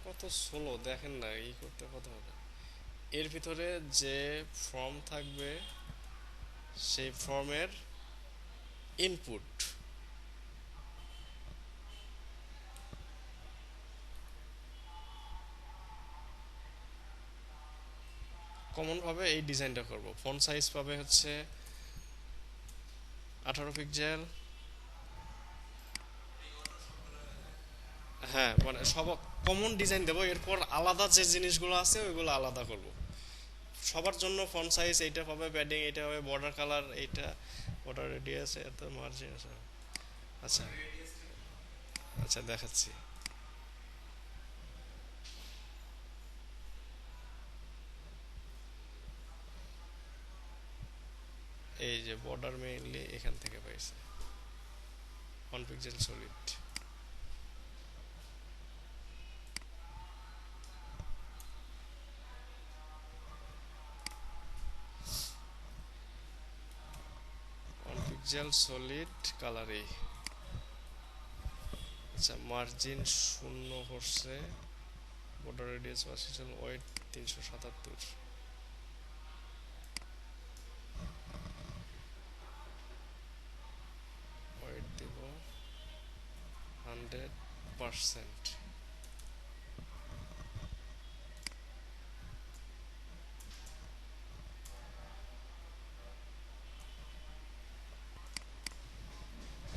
কত স্লো দেখেন না, এই করতে কত হবে। এর ভিতরে যে ফর্ম থাকবে সেই ফর্মের ইনপুট কমন ভাবে এই ডিজাইনটা করব। ফন্ট সাইজ পাবে হচ্ছে 18 পিক্সেল। হ্যাঁ, মানে সব কমন ডিজাইন দেবো, এরপর আলাদা যে জিনিসগুলো আছে ওইগুলো আলাদা করব। সবার জন্য ফন্ট সাইজ এইটা পাবে, প্যাডিং এইটা হবে, বর্ডার কালার এইটা, বর্ডার রেডিয়াস এত, মার্জিন আছে। আচ্ছা, আচ্ছা দেখাচ্ছি। এই যে বর্ডার মেইনলি এখান থেকে পাইছে, 1 পিক্সেল সলিড। 1 পিক্সেল সলিড কালারে। আচ্ছা, মার্জিন শূন্য করছে, border radius parental, wait 377, wait দেব 100%।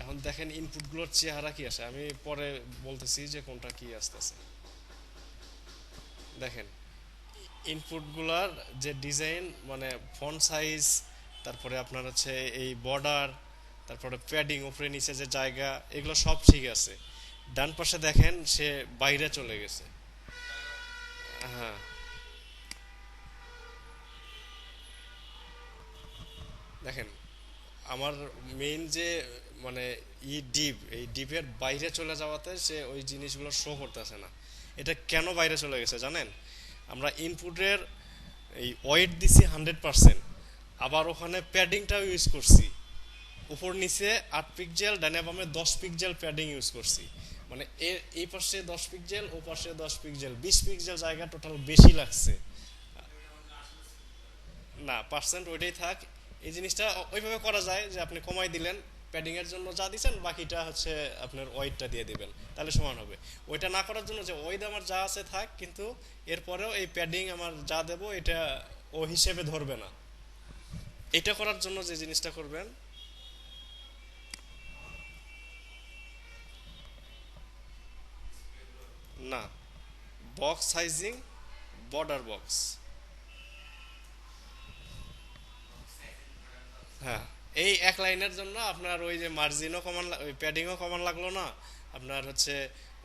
এখন দেখেন ইনপুটগুলোর চেহারা কি আসে, আমি পরে বলতেছি যে কোনটা কি আসতেছে। দেখেন ইনপুটগুলার যে ডিজাইন, মানে ফন্ট সাইজ, তারপরে আপনার হচ্ছে এই বর্ডার, তারপরে প্যাডিং উপরে নিচে যে জায়গা, এগুলো সব ঠিক আছে। ডান পাশে দেখেন সে বাইরে চলে গেছে। হ্যাঁ, দেখেন আমার মেইন যে মানে ডিপ, এই ডিপের বাইরে চলে যাওয়াতে সে ওই জিনিসগুলো শো করতেছে না। এটা কেন বাইরে চলে গেছে জানেন? আমরা ইনপুটের এই ওয়েট দিছি 100%, আবার ওখানে প্যাডিংটাও ইউজ করছি, উপর নিচে 8 পিক্সেল, ডানে বামে 10 পিক্সেল প্যাডিং ইউজ করছি। মানে এর এই পাশে 10 পিক্সেল, ও পাশে 10 পিক্সেল, 20 পিক্সেল জায়গা টোটাল বেশি লাগছে। না, পার্সেন্ট ওইটাই থাক। এই জিনিসটা ওইভাবে করা যায় যে আপনি কমাই দিলেন, প্যাডিং এর জন্য যা দিচ্ছেন বাকিটা হচ্ছে আপনার ওয়েটটা দিয়ে দিবেন, তাহলে সমান হবে। ওইটা না করার জন্য যে ওয়েট আমার যা আছে থাক, কিন্তু এরপরেও এই প্যাডিং আমার যা দেবো এটা ও হিসেবে ধরবে না। এটা করার জন্য যে জিনিসটা করবেন, না, বক্স সাইজিং, বর্ডার বক্স। হ্যাঁ, এই এক লাইনের জন্য আপনার ওই যে মার্জিনও কমান, ওই প্যাডিংও কমান লাগলো না, আপনার হচ্ছে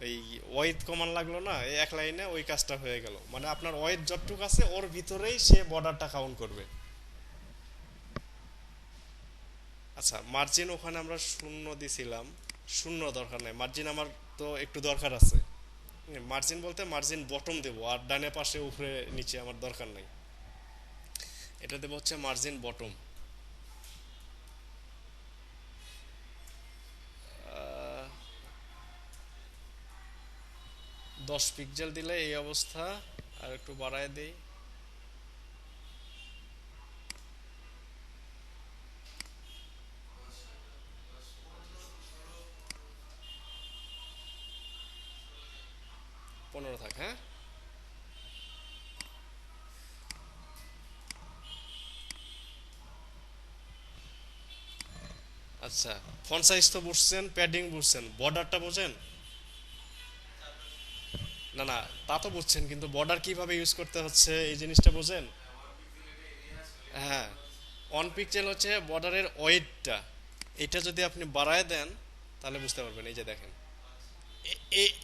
ওই ওয়েট কমান লাগলো না, এই এক লাইনে ওই কাজটা হয়ে গেল। মানে আপনার ওয়েট যতটুকু আছে ওর ভিতরেই সে বর্ডারটা কাউন্ট করবে। আচ্ছা, মার্জিন ওখানে আমরা শূন্য দিছিলাম, শূন্য দরকার নাই, মার্জিন আমার তো একটু দরকার আছে, মার্জিন বলতে মার্জিন বটম দেবো, আর ডানে পাশে উপরে নিচে আমার দরকার নাই। এটা দেবো হচ্ছে মার্জিন বটম। 10 পিক্সেল দিলে এই অবস্থা। আর একটু বাড়ায় দেই। 15 থাক, হ্যাঁ। আচ্ছা, ফন্ট সাইজ তো বুঝছেন, প্যাডিং বুঝছেন, বর্ডারটা বোঝেন? না না, তা তো বুঝছেন, কিন্তু বর্ডার কিভাবে ইউজ করতে হচ্ছে এই জিনিসটা বোঝেন? হ্যাঁ, 1 পিক্সেল হচ্ছে বর্ডারের ওয়েটটা। এটা যদি আপনি বাড়ায় দেন তাহলে বুঝতে পারবেন। এই যে দেখেন,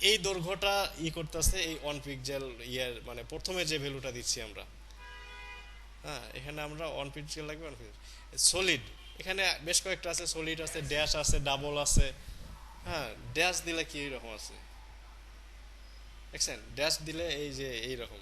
এই দৈর্ঘ্যটা করতেছে এই 1 পিক্সেল। ইয়ার মানে প্রথমে যে ভ্যালুটা দিচ্ছি আমরা, হ্যাঁ, এখানে আমরা 1 পিক্সেল লাগবে, 1 পিক্সেল সলিড। এখানে বেশ কয়েকটা আছে, সলিড আছে, ড্যাশ আছে, ডাবল আছে। হ্যাঁ, ড্যাশ দিলে কি রকম আছে দেখছেন? ড্যাশ দিলে এই যে এই রকম।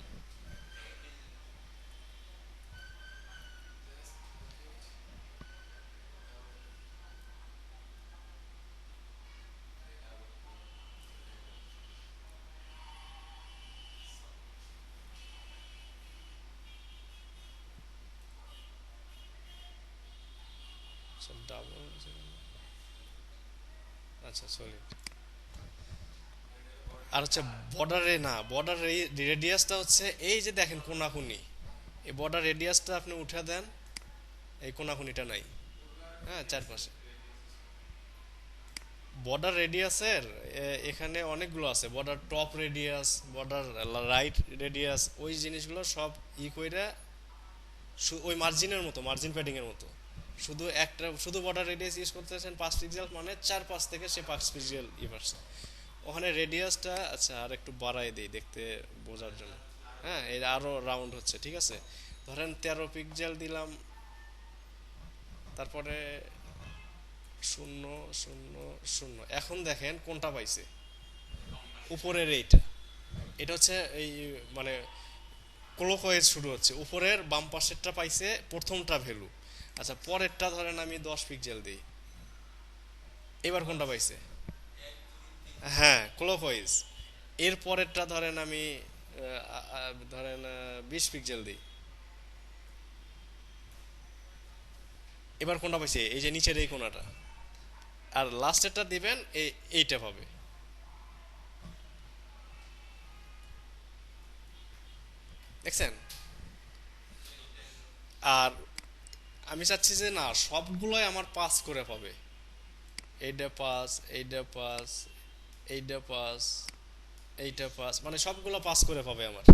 ডাবল, আচ্ছা সলিড। আর হচ্ছে বর্ডারে না, বর্ডার রেডিয়াসটা হচ্ছে এই যে দেখেন কোনাকুনি, এই বর্ডার রেডিয়াসটা আপনি উঠে দেন, এই কোনাকুনিটা নাই। হ্যাঁ, চারপাশে বর্ডার রেডিয়াসের এখানে অনেকগুলো আছে, border top radius, border right radius, ওই জিনিসগুলো সব কইরা ওই মার্জিনের মতো, মার্জিন প্যাডিং এর মতো। শুধু একটা, শুধু বর্ডার রেডিয়াস ইউজ করতেছেন 5 পিক্সেল, মানে 4 5 থেকে সে 5 পিক্সেল পারছে ওখানে রেডিয়াসটা। আচ্ছা, আর একটু বাড়াই দেই দেখতে বোঝার জন্য। হ্যাঁ, এর আরো রাউন্ড হচ্ছে, ঠিক আছে। ধরেন 13 পিক্সেল দিলাম, তারপরে 0 0 0। এখন দেখেন কোনটা পাইছে, উপরের এইটা। এটা হচ্ছে এই মানে ক্লকওয়াইজ শুরু হচ্ছে, উপরের বাম পাশেরটা পাইছে প্রথমটা ভ্যালু। আচ্ছা, পরেরটা ধরেন আমি 10 পিক্সেল দিই, এবার কোনটা পাইছে? হ্যাঁ, ক্লকওয়াইজ। এর পরেরটা ধরেন আমি ধরেন 20 পিক্সেল দিই, এবার কোনটা পাইছে? এই যে নিচের এই কোনাটা। আর লাস্টেরটা দিবেন এইটা পাবে, দেখছেন? আর আমি চাচ্ছি যে না, সবগুলোই আমার পাস করে পাবে। এইটা পাস, এইটা পাস, এইটা পাস, এইটা পাস, মানে সবগুলো পাস করে পাবে আমার।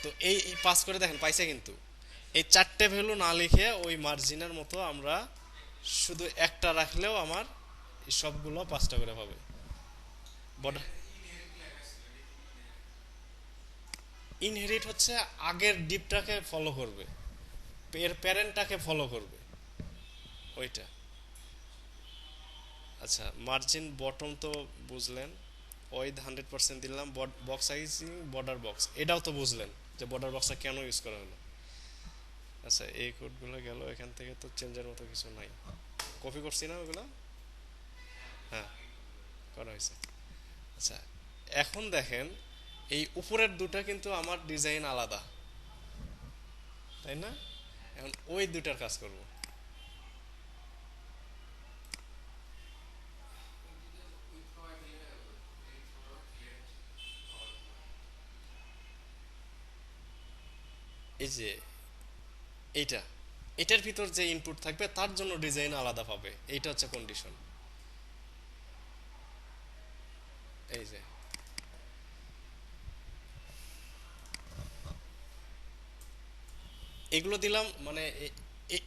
তো এই পাস করে দেখেন পাইছে কিন্তু। এই চারটে ভ্যালু না লিখে ওই মার্জিনের মতো আমরা শুধু একটা রাখলেও আমার এই সবগুলো 5টা করে পাবে। বর্ডার ইনহেরিট হচ্ছে আগের ডিপটাকে ফলো করবে, এর প্যারেন্টটাকে ফলো করবে, ওইটা। আচ্ছা, মার্জিন বটম তো বুঝলেন, ওই 100% দিলাম। বক্স সাইজিং, বর্ডার বক্স, এটাও তো বুঝলেন যে বর্ডার বক্সটা কেন ইউজ করা হলো। আচ্ছা, এই কোডগুলো গেল, এখান থেকে তো চেঞ্জের মতো কিছু নাই। কপি করছি না ওগুলো? হ্যাঁ, করা হয়েছে। আচ্ছা, এখন দেখেন এই উপরের দুটা কিন্তু আমার ডিজাইন আলাদা, তাই না? এখন ওই দুটার কাজ করব। এই যে এইটা, এটার ভিতর যে ইনপুট থাকবে তার জন্য ডিজাইন আলাদা পাবে, এইটা হচ্ছে কন্ডিশন। এই যে এগুলো দিলাম, মানে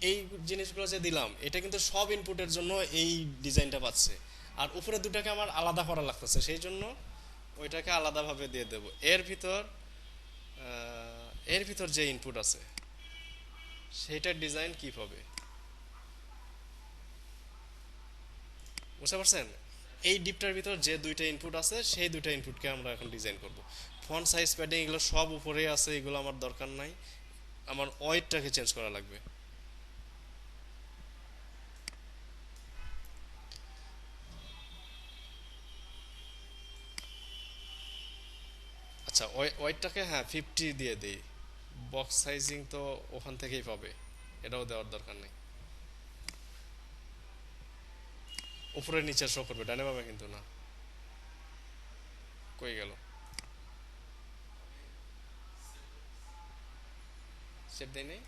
এই জিনিসগুলো যে দিলাম এটা কিন্তু সব ইনপুটের জন্য এই ডিজাইনটা পাচ্ছে। আর উপরে দুটাকে আমার আলাদা করা লাগতেছে, সেই জন্য ওইটাকে আলাদাভাবে দিয়ে দেব। এর ভিতর যে ইনপুট আছে সেইটার ডিজাইন কি পাবে, বুঝতে পারছেন? এই ডিপটার ভিতর যে দুইটা ইনপুট আছে সেই দুইটা ইনপুটকে আমরা এখন ডিজাইন করব। ফন্ট সাইজ প্যাডিং এগুলো সব উপরেই আছে, এগুলো আমার দরকার নাই, আমার ওয়েটটাকে চেঞ্জ করা লাগবে। আচ্ছা, ওয়েটটাকে হ্যাঁ 50 দিয়ে দেই। বক্স সাইজিং তো ওখান থেকেই পাবে, এটাও দেওয়ার দরকার নেই। উপরে নিচে শো করবে, ডানে বামে কিন্তু না। কই গেল? সেভ দেই নেই?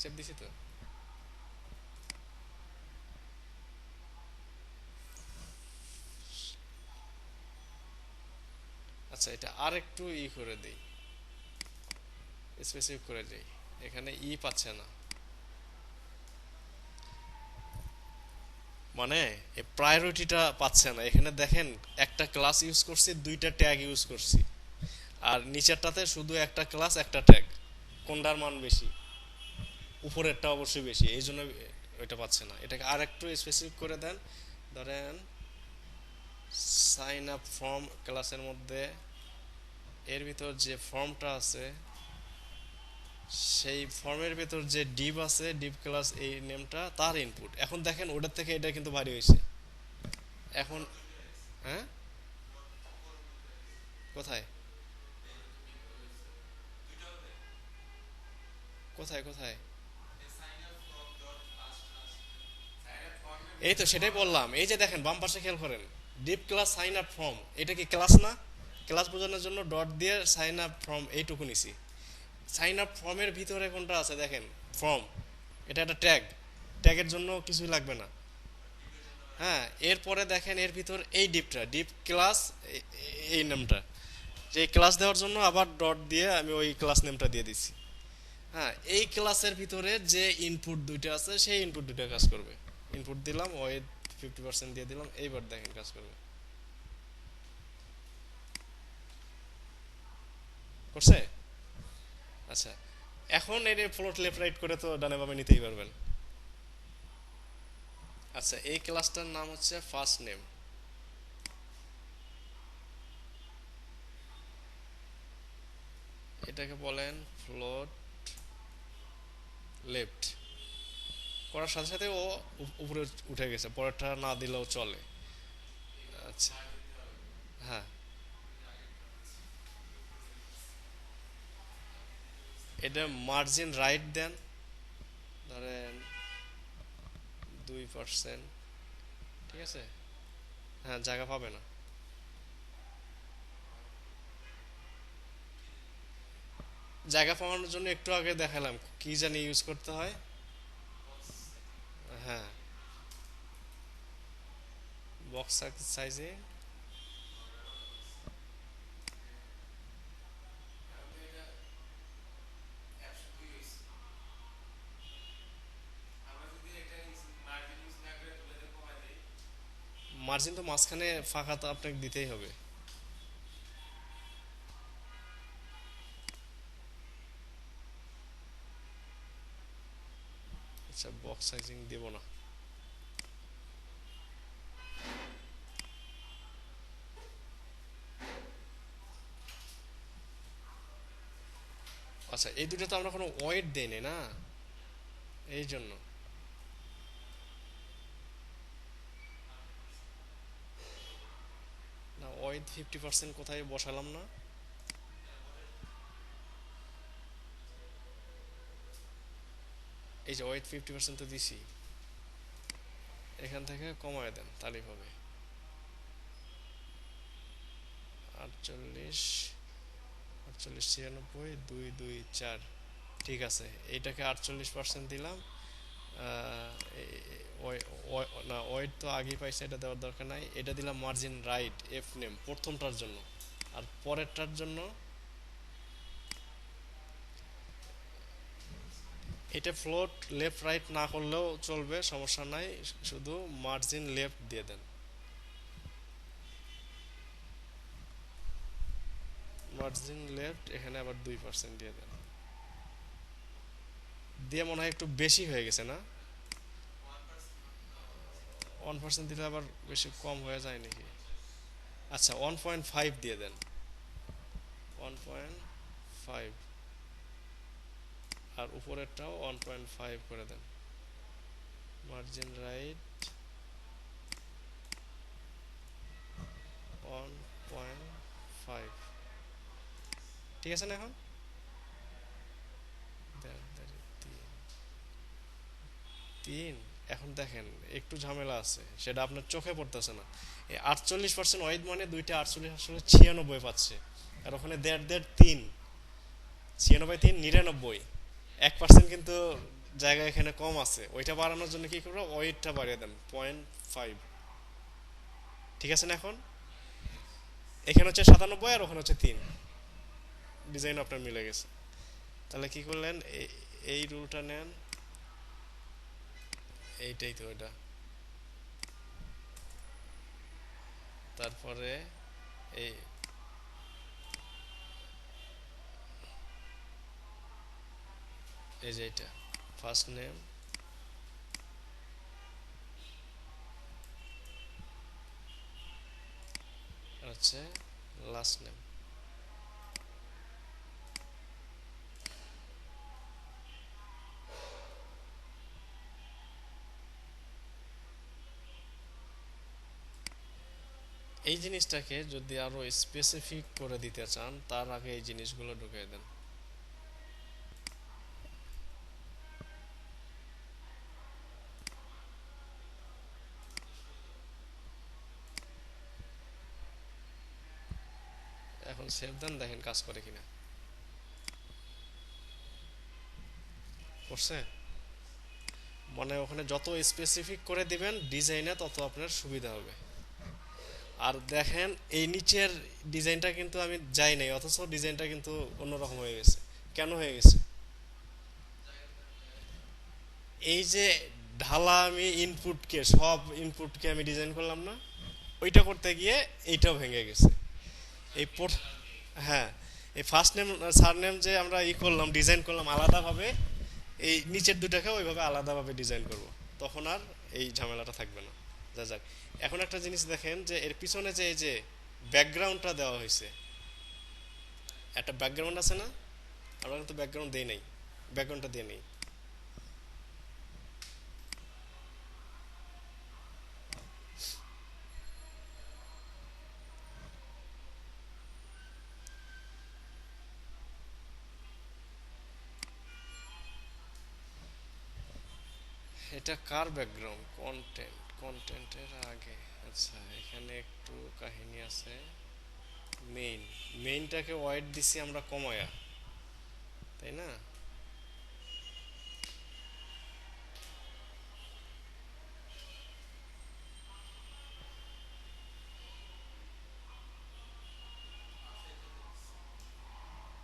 সেভ দিছি তো। আচ্ছা, এটা আর একটু করে দেই, স্পেসিফিক করে দেই। এখানে পাচ্ছে না, মানে এই প্রায়োরিটিটা পাচ্ছে না। এখানে দেখেন একটা ক্লাস ইউজ করছি, দুইটা ট্যাগ ইউজ করছি, আর নিচেরটাতে শুধু একটা ক্লাস একটা ট্যাগ। কোনটার মান বেশি? উপরেরটা অবশ্যই বেশি, এই জন্য ওইটা পাচ্ছে না। এটাকে আর একটু স্পেসিফিক করে দেন। ধরেন সাইন আপ ফর্ম ক্লাসের মধ্যে এর ভিতর যে ফর্মটা আছে সেই ফর্মের ভেতর যে ডিভ আছে, ডিভ ক্লাস এই নেমটা তার ইনপুট। এখন দেখেন ওটার থেকে এটা কিন্তু ভারী হয়েছে। এখন হ্যাঁ, কোথায় কোথায় কোথায়? এই তো সেটাই বললাম, এই যে দেখেন বাম পাশে খেয়াল করেন, deep class sign up form, এটা কি ক্লাস না? ক্লাস বোঝানোর জন্য ডট দিয়ে সাইন আপ ফর্ম এইটুকু নিছি। সাইন আপ ফর্মের ভিতরে কোনটা আছে দেখেন, ফর্ম, এটা একটা ট্যাগ, ট্যাগের জন্য কিছুই লাগবে না। হ্যাঁ, এরপরে দেখেন এর ভিতর এই ডিপটা, ডিপ ক্লাস, এই নামটা, যে ক্লাস দেওয়ার জন্য আবার ডট দিয়ে আমি ওই ক্লাস নেমটা দিয়ে দিছি। হ্যাঁ, এই ক্লাসের ভিতরে যে ইনপুট দুইটা আছে সেই ইনপুট দুইটা কাজ করবে। ইনপুট দিলাম, ওই 50% দিয়ে দিলাম, এইবার দেখেন কাজ করবে। করছে? আচ্ছা, এখন এর ফ্লোট লেফট রাইট করে তো ডানে বামে নিতেই পারবেন। আচ্ছা, এই ক্লাসটার নাম হচ্ছে ফার্স্ট নেম। এটাকে বলেন ফ্লোট লেফট। করার সাথে সাথে ও উপরে উঠে গেছে, পরেরটা না দিলেও চলে। আচ্ছা, হ্যাঁ, এটা মার্জিন রাইট দেন, ধরেন 2%। ঠিক আছে, হ্যাঁ, জায়গা পাবে না। জায়গা পাওয়ানোর জন্য একটু আগে দেখালাম কি জানি ইউজ করতে হয়। হ্যাঁ, বক্স সাইজে। মার্জিন তো মাঝখানে ফাঁকা তো আপনাকে দিতেই হবে। আচ্ছা, বক্স সাইজিং দেব না। আচ্ছা, এই দুটো তো আমরা কোনো ওয়েট দেইনি না, এই জন্য। না, ওয়েট 50% কোথায় বসালাম না? এই যে ওয়েট 50% তো দিছি, এখান থেকে কমায় দেন তাহলেই হবে। 48, 48, 96, 2, 2, 4। ঠিক আছে, এইটাকে 48% দিলাম। না, ওয়েট তো আগেই পাইছে, এটা দেওয়ার দরকার নাই। এটা দিলাম মার্জিন রাইট এফ নেম প্রথমটার জন্য, আর পরেরটার জন্য এটা ফ্লোট লেফট রাইট না করলেও চলবে, সমস্যা নাই, শুধু মার্জিন লেফট দিয়ে দেন। মার্জিন লেফট, এখানে আবার 2% দিয়ে দেন। দিয়ে মনে হয় একটু বেশি হয়ে গেছে না? 1% দিলে আবার বেশি কম হয়ে যায় নাকি? আচ্ছা 1.5 দিয়ে দেন, 1.5, আর উপরেরটাও 1.5 করে দেন। মার্জিন রাইট 1.5, ঠিক আছে না এখন? দেড় দেড় তিন, তিন। এখন দেখেন একটু ঝামেলা আছে, সেটা আপনার চোখে পড়তেছে না। এই 48% ওয়াইড মানে দুইটা 48 আসলে 96 পাচ্ছে, আর ওখানে দেড় দেড় তিন, 96 তিন 99, 1% কিন্তু জায়গা এখানে কম আছে। ওইটা বাড়ানোর জন্য কি করবো, ওয়েটটা বাড়িয়ে দেন 0.5, ঠিক আছে না এখন? এখানে হচ্ছে 97 আর ওখানে হচ্ছে তিন, ডিজাইন আপনার মিলে গেছে। তাহলে কি করলেন, এই রুলটা নেন, এইটাই তো এটা। তারপরে এই এই যে এটা ফার্স্ট নেম হচ্ছে লাস্ট নেম। এই জিনিসটাকে যদি আরো স্পেসিফিক করে দিতে চান, তার আগে এই জিনিসগুলো ঢুকিয়ে দেন। এখন সেভ দেন, দেখেন কাজ করে কিনা। করছে? মানে ওখানে যত স্পেসিফিক করে দিবেন ডিজাইনে, তত আপনার সুবিধা হবে। আর দেখেন এই নিচের ডিজাইনটা কিন্তু আমি যাই নাই, অথচ ডিজাইনটা কিন্তু অন্যরকম হয়ে গেছে। কেন হয়ে গেছে? এই যে ঢালা, আমি ইনপুটকে সব ইনপুটকে আমি ডিজাইন করলাম না, ওইটা করতে গিয়ে এইটাও ভেঙে গেছে। এই হ্যাঁ, এই ফার্স্ট নেম সার নেম যে আমরা করলাম, ডিজাইন করলাম আলাদাভাবে, এই নিচের দুটাকে ওইভাবে আলাদাভাবে ডিজাইন করব, তখন আর এই ঝামেলাটা থাকবে না। যা যাক, এখন একটা জিনিস দেখেন যে এর পিছনে যে এই যে ব্যাকগ্রাউন্ডটা দেওয়া হয়েছে, একটা ব্যাকগ্রাউন্ড আছে না? আমরা কিন্তু ব্যাকগ্রাউন্ড দেই নাই, ব্যাকগ্রাউন্ডটা দিয়ে নেই। এটা কার ব্যাকগ্রাউন্ড? কন্টেন্টের আগে। আচ্ছা, এখানে একটু কাহিনী আছে। মেইন, মেইনটাকে ওয়াইড দিছি আমরা কমায়া, তাই না?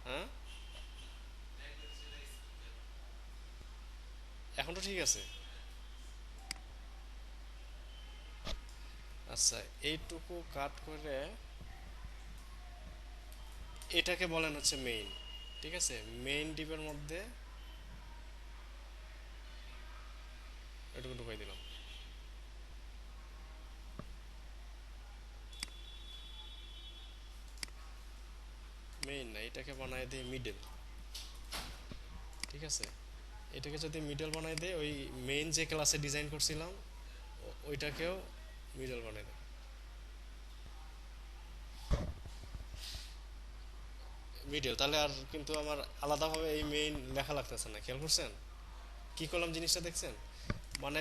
হ্যাঁ, এখন তো ঠিক আছে। আচ্ছা, এইটুকু কাট করে এটাকে বলেন হচ্ছে মেইন, ঠিক আছে? মেইন ডিপের মধ্যে এটুকু ঢুকাই দিলাম। মেইন না, এটাকে বানাই দিই মিডল, ঠিক আছে? এটাকে যদি মিডল বানাই দেই, ওই মেইন যে ক্লাসে ডিজাইন করছিলাম ওইটাকেও মিডল বানাই দেয়। মিডল, তাহলে আর কিন্তু আমার আলাদাভাবে এই মেইন লেখা লাগতেছে না, খেয়াল করছেন? কি করলাম জিনিসটা দেখছেন? মানে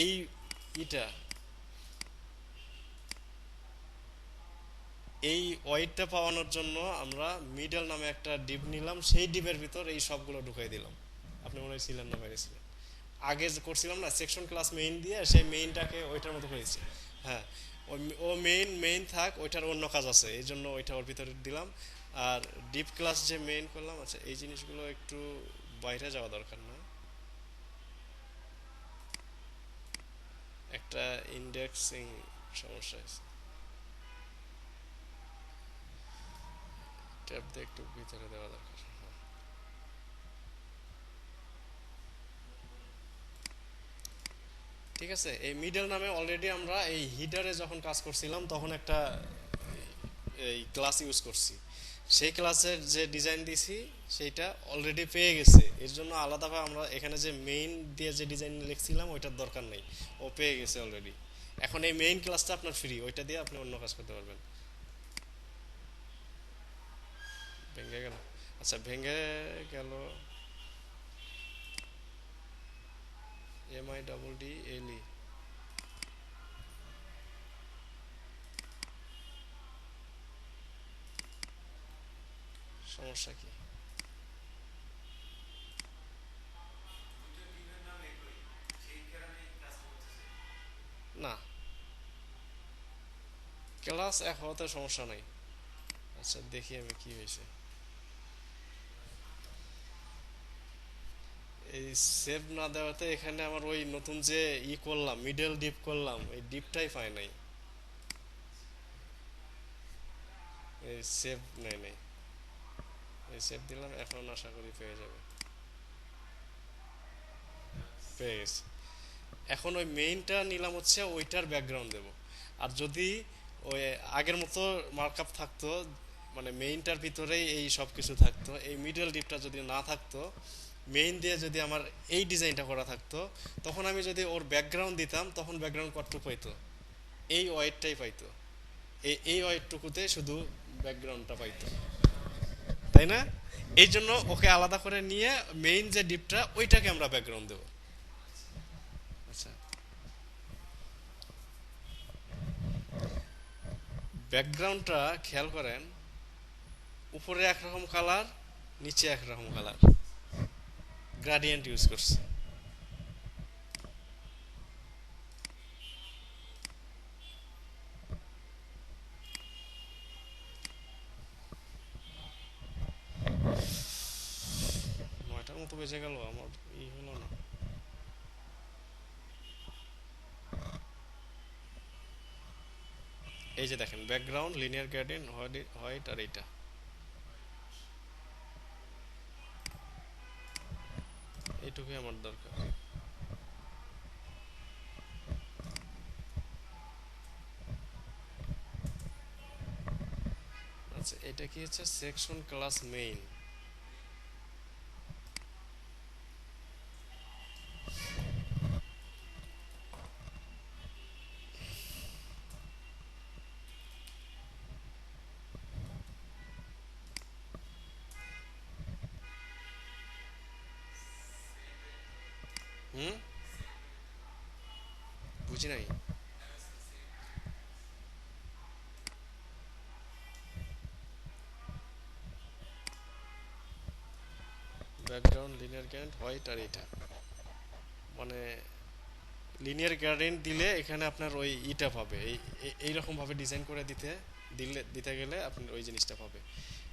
এই ইটা, এই ওয়াইডটা পাওয়ানোর জন্য আমরা মিডল নামে একটা ডিপ নিলাম, সেই ডিপের ভিতর এই সবগুলো ঢুকাই দিলাম। আপনি মনে হয় ছিলেন না, বাইরে ছিলেন। আগে যে করছিলাম না সেকশন ক্লাস মেইন দিয়ে, সেই মেইনটাকে ওইটার মতো করেছি। হ্যাঁ, ও মেইন মেইন থাক, ওইটার অন্য কাজ আছে, এই জন্য ওইটা ওর ভিতরে দিলাম। আর ডিপ ক্লাস যে মেইন করলাম, আচ্ছা এই জিনিসগুলো একটু বাইরে যাওয়া দরকার না, একটা ইন্ডেক্সিং সমস্যা আছে। ট্যাব দিয়ে একটু ভিতরে দেওয়া দরকার। ঠিক আছে, এই মিডল নামে অলরেডি আমরা এই হিডারে যখন কাজ করছিলাম তখন একটা এই ক্লাস ইউজ করছি। সেই ক্লাসের যে ডিজাইন দিছি সেইটা অলরেডি পেয়ে গেছে, এর জন্য আলাদাভাবে আমরা এখানে যে মেইন দিয়ে যে ডিজাইন লিখছিলাম ওইটার দরকার নেই, ও পেয়ে গেছে অলরেডি। এখন এই মেইন ক্লাসটা আপনার ফ্রি, ওইটা দিয়ে আপনি অন্য কাজ করতে পারবেন। ভেঙে গেল? আচ্ছা ভেঙে গেল। MIDDLE, সমস্যা কি? না, ক্লাস এক হওয়াতে সমস্যা নাই। আচ্ছা দেখি আমি কি হয়েছে। এই সেভ না দেওয়াতে এখানে আমার ওই নতুন যে করলাম, মিডল ডিপ করলাম, এই ডিপটাই পায় নাই। এই সেভ নেই নাই, এই সেভ দিলাম, এখন আশা করি পেয়ে যাবে। পেয়ে গেছে। এখন ওই মেইনটা নিলাম হচ্ছে ওইটার ব্যাকগ্রাউন্ড দেব। আর যদি ওই আগের মতো মার্কআপ থাকতো, মানে মেইনটার ভিতরেই এই সব কিছু থাকতো, এই মিডল ডিপটা যদি না থাকতো, মেইন দিয়ে যদি আমার এই ডিজাইনটা করা থাকতো, তখন আমি যদি ওর ব্যাকগ্রাউন্ড দিতাম তখন ব্যাকগ্রাউন্ড কতটুকু পাইতো? এই ওয়াইটটাই পাইতো। এই ওয়াইটটুকুতে শুধু ব্যাকগ্রাউন্ডটা পাইতো, তাই না? এই জন্য ওকে আলাদা করে নিয়ে মেইন যে ডিপটা ওইটাকে আমরা ব্যাকগ্রাউন্ড দেবো। আচ্ছা, ব্যাকগ্রাউন্ডটা খেয়াল করেন, উপরে একরকম কালার, নিচে একরকম কালার, গ্রাডিয়েন্ট ইউজ করছে। নয়টার মতো বেজে গেল, আমার হলো না। এই যে দেখেন ব্যাকগ্রাউন্ড, লিনিয়ার গ্রেডিয়েন্ট, হোয়াইট আর এইটা, এইটুকুই আমার দরকার। আচ্ছা এটা কি হচ্ছে সেকশন ক্লাস মেইন। হুম, বুঝি নাই। ব্যাকগ্রাউন্ড, লিনিয়ার গ্রেডিয়েন্ট, হোয়াইট আর এটা, মানে লিনিয়ার গ্রেডিয়েন্ট দিলে এখানে আপনার ওই ইটা পাবে, এইরকম ভাবে ডিজাইন করে দিতে গেলে আপনি ওই জিনিসটা পাবে।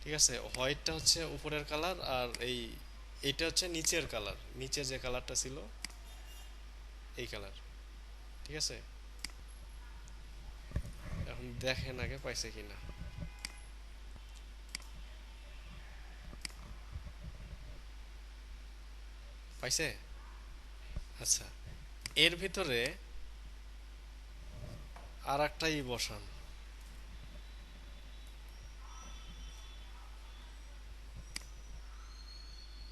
ঠিক আছে, হোয়াইটটা হচ্ছে উপরের কালার, আর এইটা হচ্ছে নিচের কালার, নিচে যে কালারটা ছিল এই কালার। ঠিক আছে, এখন দেখেন আগে পাইছে কিনা। পাইছে? আচ্ছা, এর ভিতরে আর একটাই বসান।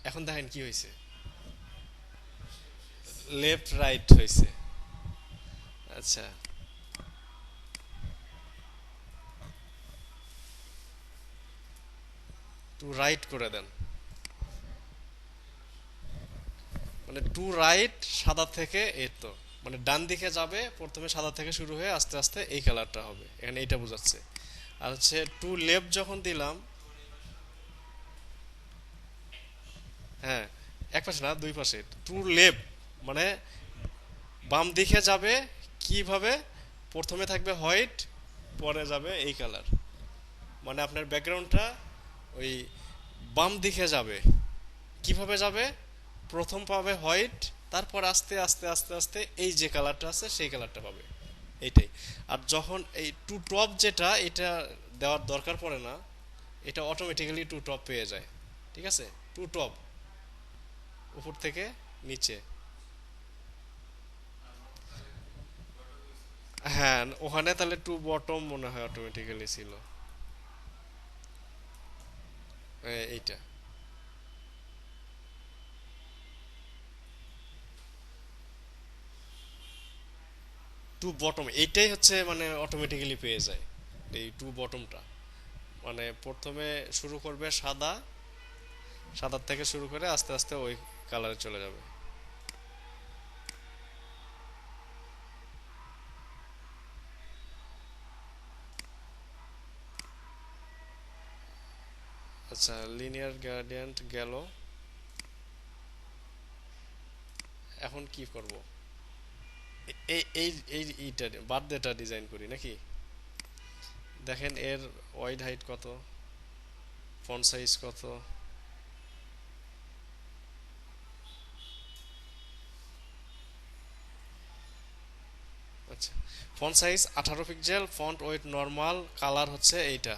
এখন দেখেন কি হয়েছে, লেফট রাইট হয়েছে। আচ্ছা, টু রাইট করে দেন, মানে টু রাইট, সাদা থেকে এর তো মানে ডান দিকে যাবে, প্রথমে সাদা থেকে শুরু হয়ে আস্তে আস্তে এই কালারটা হবে, এখানে এইটা বোঝাচ্ছে। আর হচ্ছে টু লেফট যখন দিলাম, হ্যাঁ এক পাশে না দুই পাশে, টু লেফট মানে বাম দিকে যাবে কিভাবে, প্রথমে থাকবে হোয়াইট, পরে যাবে এই কালার, মানে আপনার ব্যাকগ্রাউন্ডটা ওই বাম দিকে যাবে। কিভাবে যাবে? প্রথম পাবে হোয়াইট, তারপর আস্তে আস্তে আস্তে আস্তে এই যে কালারটা আছে সেই কালারটা পাবে, এইটাই। আর যখন এই টু টপ যেটা, এটা দেওয়ার দরকার পড়ে না, এটা অটোমেটিক্যালি টু টপ পেয়ে যায়। ঠিক আছে, টু টপ, উপর থেকে নিচে। হ্যাঁ, ওখানে তাহলে টু বটম মনে হয় অটোমেটিক্যালি ছিল। এইটা টু বটম, এইটাই হচ্ছে মানে অটোমেটিক্যালি পেয়ে যায় এই টু বটমটা। মানে প্রথমে শুরু করবে সাদা, সাদার থেকে শুরু করে আস্তে আস্তে ওই কালারে চলে যাবে। আচ্ছা, লিনিয়ার গ্রেডিয়েন্ট গেল। এখন কি করব? এই এই এই এইটা বার্থডেটা ডিজাইন করি নাকি? দেখেন এর ওয়াইড হাইট কত, ফন্ট সাইজ কত। আচ্ছা, font size 18 pixel, font wait normal, colour হচ্ছে এইটা।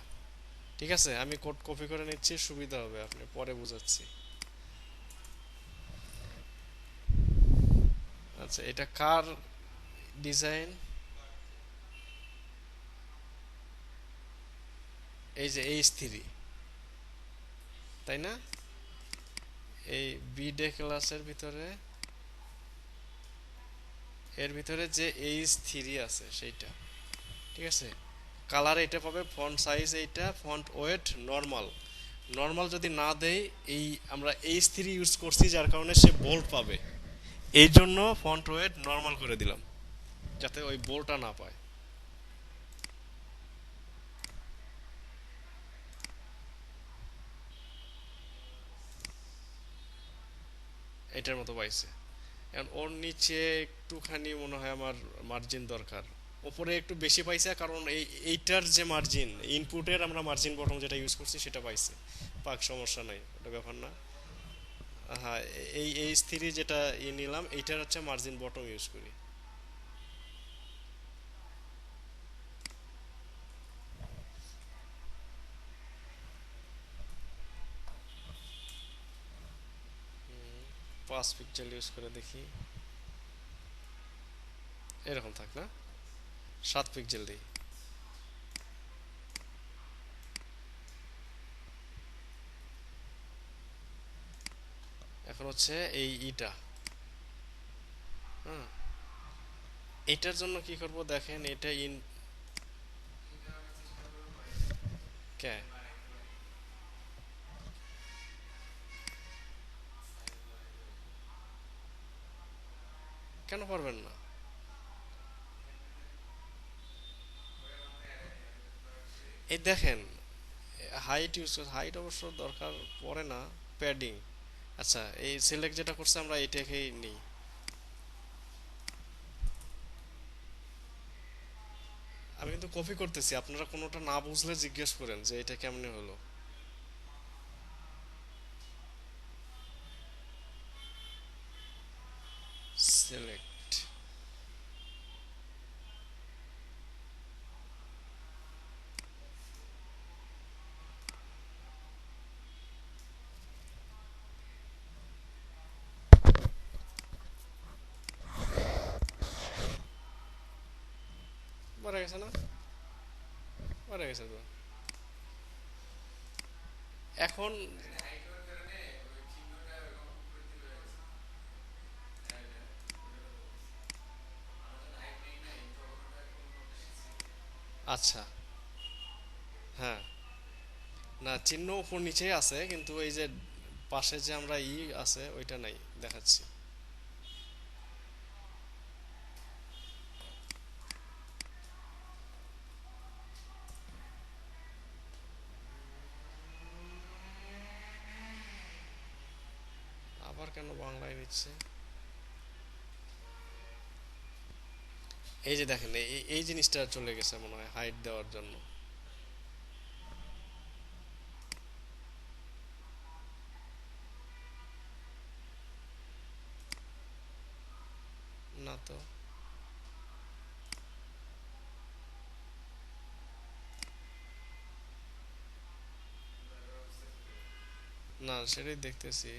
ঠিক আছে, আমি কোড কপি করে নিচ্ছি, সুবিধা হবে, আপনি পরে বুঝাচ্ছি। আচ্ছা, এটা কার ডিজাইন? এই যে H3, তাই না? এই বিডে ক্লাসের ভিতরে, এর ভিতরে যে H3 আছে সেইটা। ঠিক আছে, কালার এটা পাবে, ফন্ট সাইজ এইটা, ফন্ট ওয়েট নর্মাল। নর্মাল যদি না দেই, এই আমরা H3 ইউজ করছি যার কারণে সে বোল্ড পাবে, এই জন্য ফন্ট ওয়েট নর্মাল করে দিলাম যাতে ওই বোল্ডটা না পায়। এটার মতো পাইছে। এখন ওর নিচে একটুখানি মনে হয় আমার মার্জিন দরকার। ওপরে একটু বেশি পাইছে কারণ এইটার যে মার্জিন, ইনপুটের আমরা মার্জিন বটম যেটা ইউজ করছি সেটা পাইছে। পাক, সমস্যা নাই, ওটা ব্যাপার না। হ্যাঁ, H3 যেটা নিলাম এইটার হচ্ছে মার্জিন বটম ইউজ করি। হুম, 5 পিক্সেল ইউজ করে দেখি। এরকম থাক না, 7 পিক্সেল দিই। এখন হচ্ছে এই ইটা, হ্যাঁ, এটার জন্য কি করব দেখেন, এটা কে, কেন পারবেন না? এই দেখেন, হাইট ইউজ, হাইট অবশ্য দরকার পড়ে না, প্যাডিং। আচ্ছা, এই সিলেক্ট যেটা করছে আমরা এটাকেই নিই। আমি কিন্তু কপি করতেছি, আপনারা কোনোটা না বুঝলে জিজ্ঞেস করেন যে এটা কেমনে হলো। সিলেক্ট, পরে গেছে না, পরে গেছে তো। এখন আচ্ছা, হ্যাঁ, না চিহ্ন উপর নিচেই আছে কিন্তু এই যে পাশে যে আমরা আছে ওইটা নাই, দেখাচ্ছি। আবার কেন বাংলায় নিচ্ছে? এই যে দেখেন, এই জিনিসটা চলে গেছে মনে হয় হাইট দেওয়ার জন্য। না তো, না সেটাই দেখতেছি।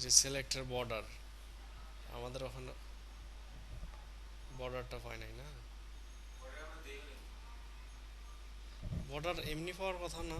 যে সিলেক্টের বর্ডার, আমাদের ওখানে বর্ডারটা পাই নাই না। বর্ডার এমনি পাওয়ার কথা না।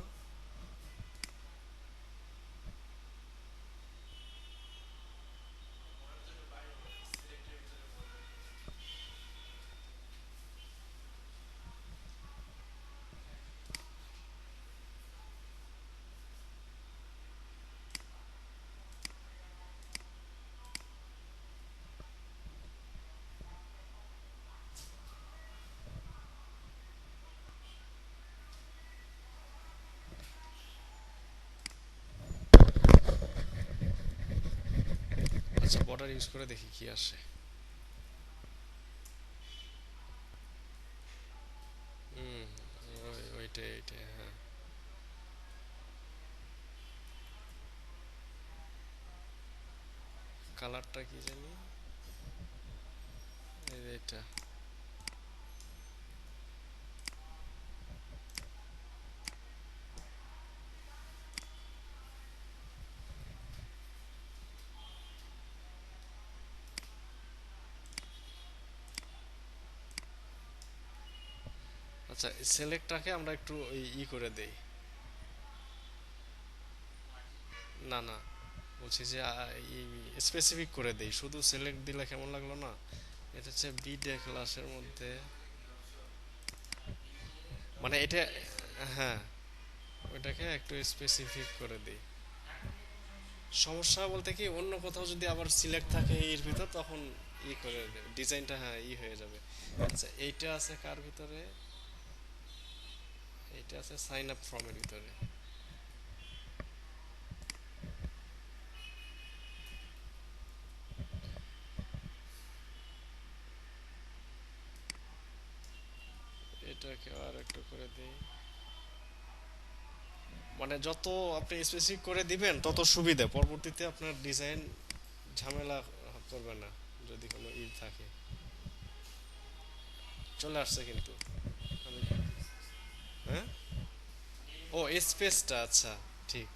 আচ্ছা, বর্ডার ইউজ করে দেখি কি আসে। হুম, ওইটাই ওইটাই, হ্যাঁ। কালারটা কি জানি, এই যে এটা। আচ্ছা, সিলেক্টটাকে আমরা একটু ই করে দেই। না না, বলছি যে স্পেসিফিক করে দেই, শুধু সিলেক্ট দিলে কেমন লাগলো না। এটা হচ্ছে বিডে ক্লাসের মধ্যে, মানে এটা, হ্যাঁ, ওইটাকে একটু স্পেসিফিক করে দিই। সমস্যা বলতে কি, অন্য কোথাও যদি আবার সিলেক্ট থাকে এর ভিতর, তখন ই করে দেবে ডিজাইনটা, হ্যাঁ ই হয়ে যাবে। আচ্ছা, এইটা আছে কার ভিতরে, এইটা আছে সাইন আপ ফর্মের ভিতরে। এটাকে আর একটু করে দিই। মানে যত আপনি স্পেসিফিক করে দিবেন তত সুবিধা, পরবর্তীতে আপনার ডিজাইন ঝামেলা করবে না যদি কোনো ই থাকে। চলে আসছে কিন্তু। আমি, হ্যাঁ, ও স্পেসটা, আচ্ছা, ঠিক।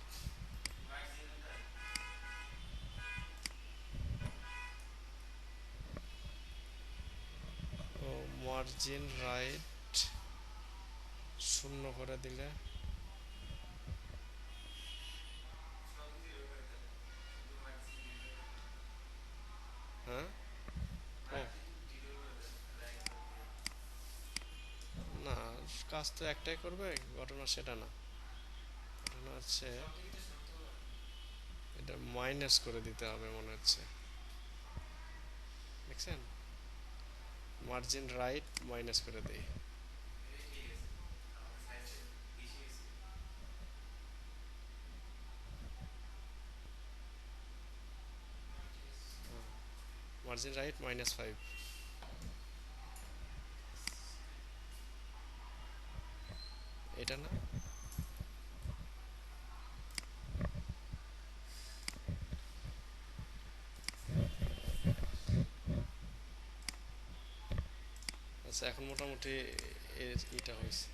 ও, মার্জিন রাইট শূন্য করে দিলে, হ্যাঁ। ও না, কাজ তো একটাই করবে, ঘটনা সেটা না। ঘটনা হচ্ছে এটা মাইনাস করে দিতে হবে মনে হচ্ছে, দেখছেন, মার্জিন রাইট মাইনাস করে দেই। Margin right -5। এটা না। আচ্ছা, এখন মোটামুটি এর ইটা হয়েছে।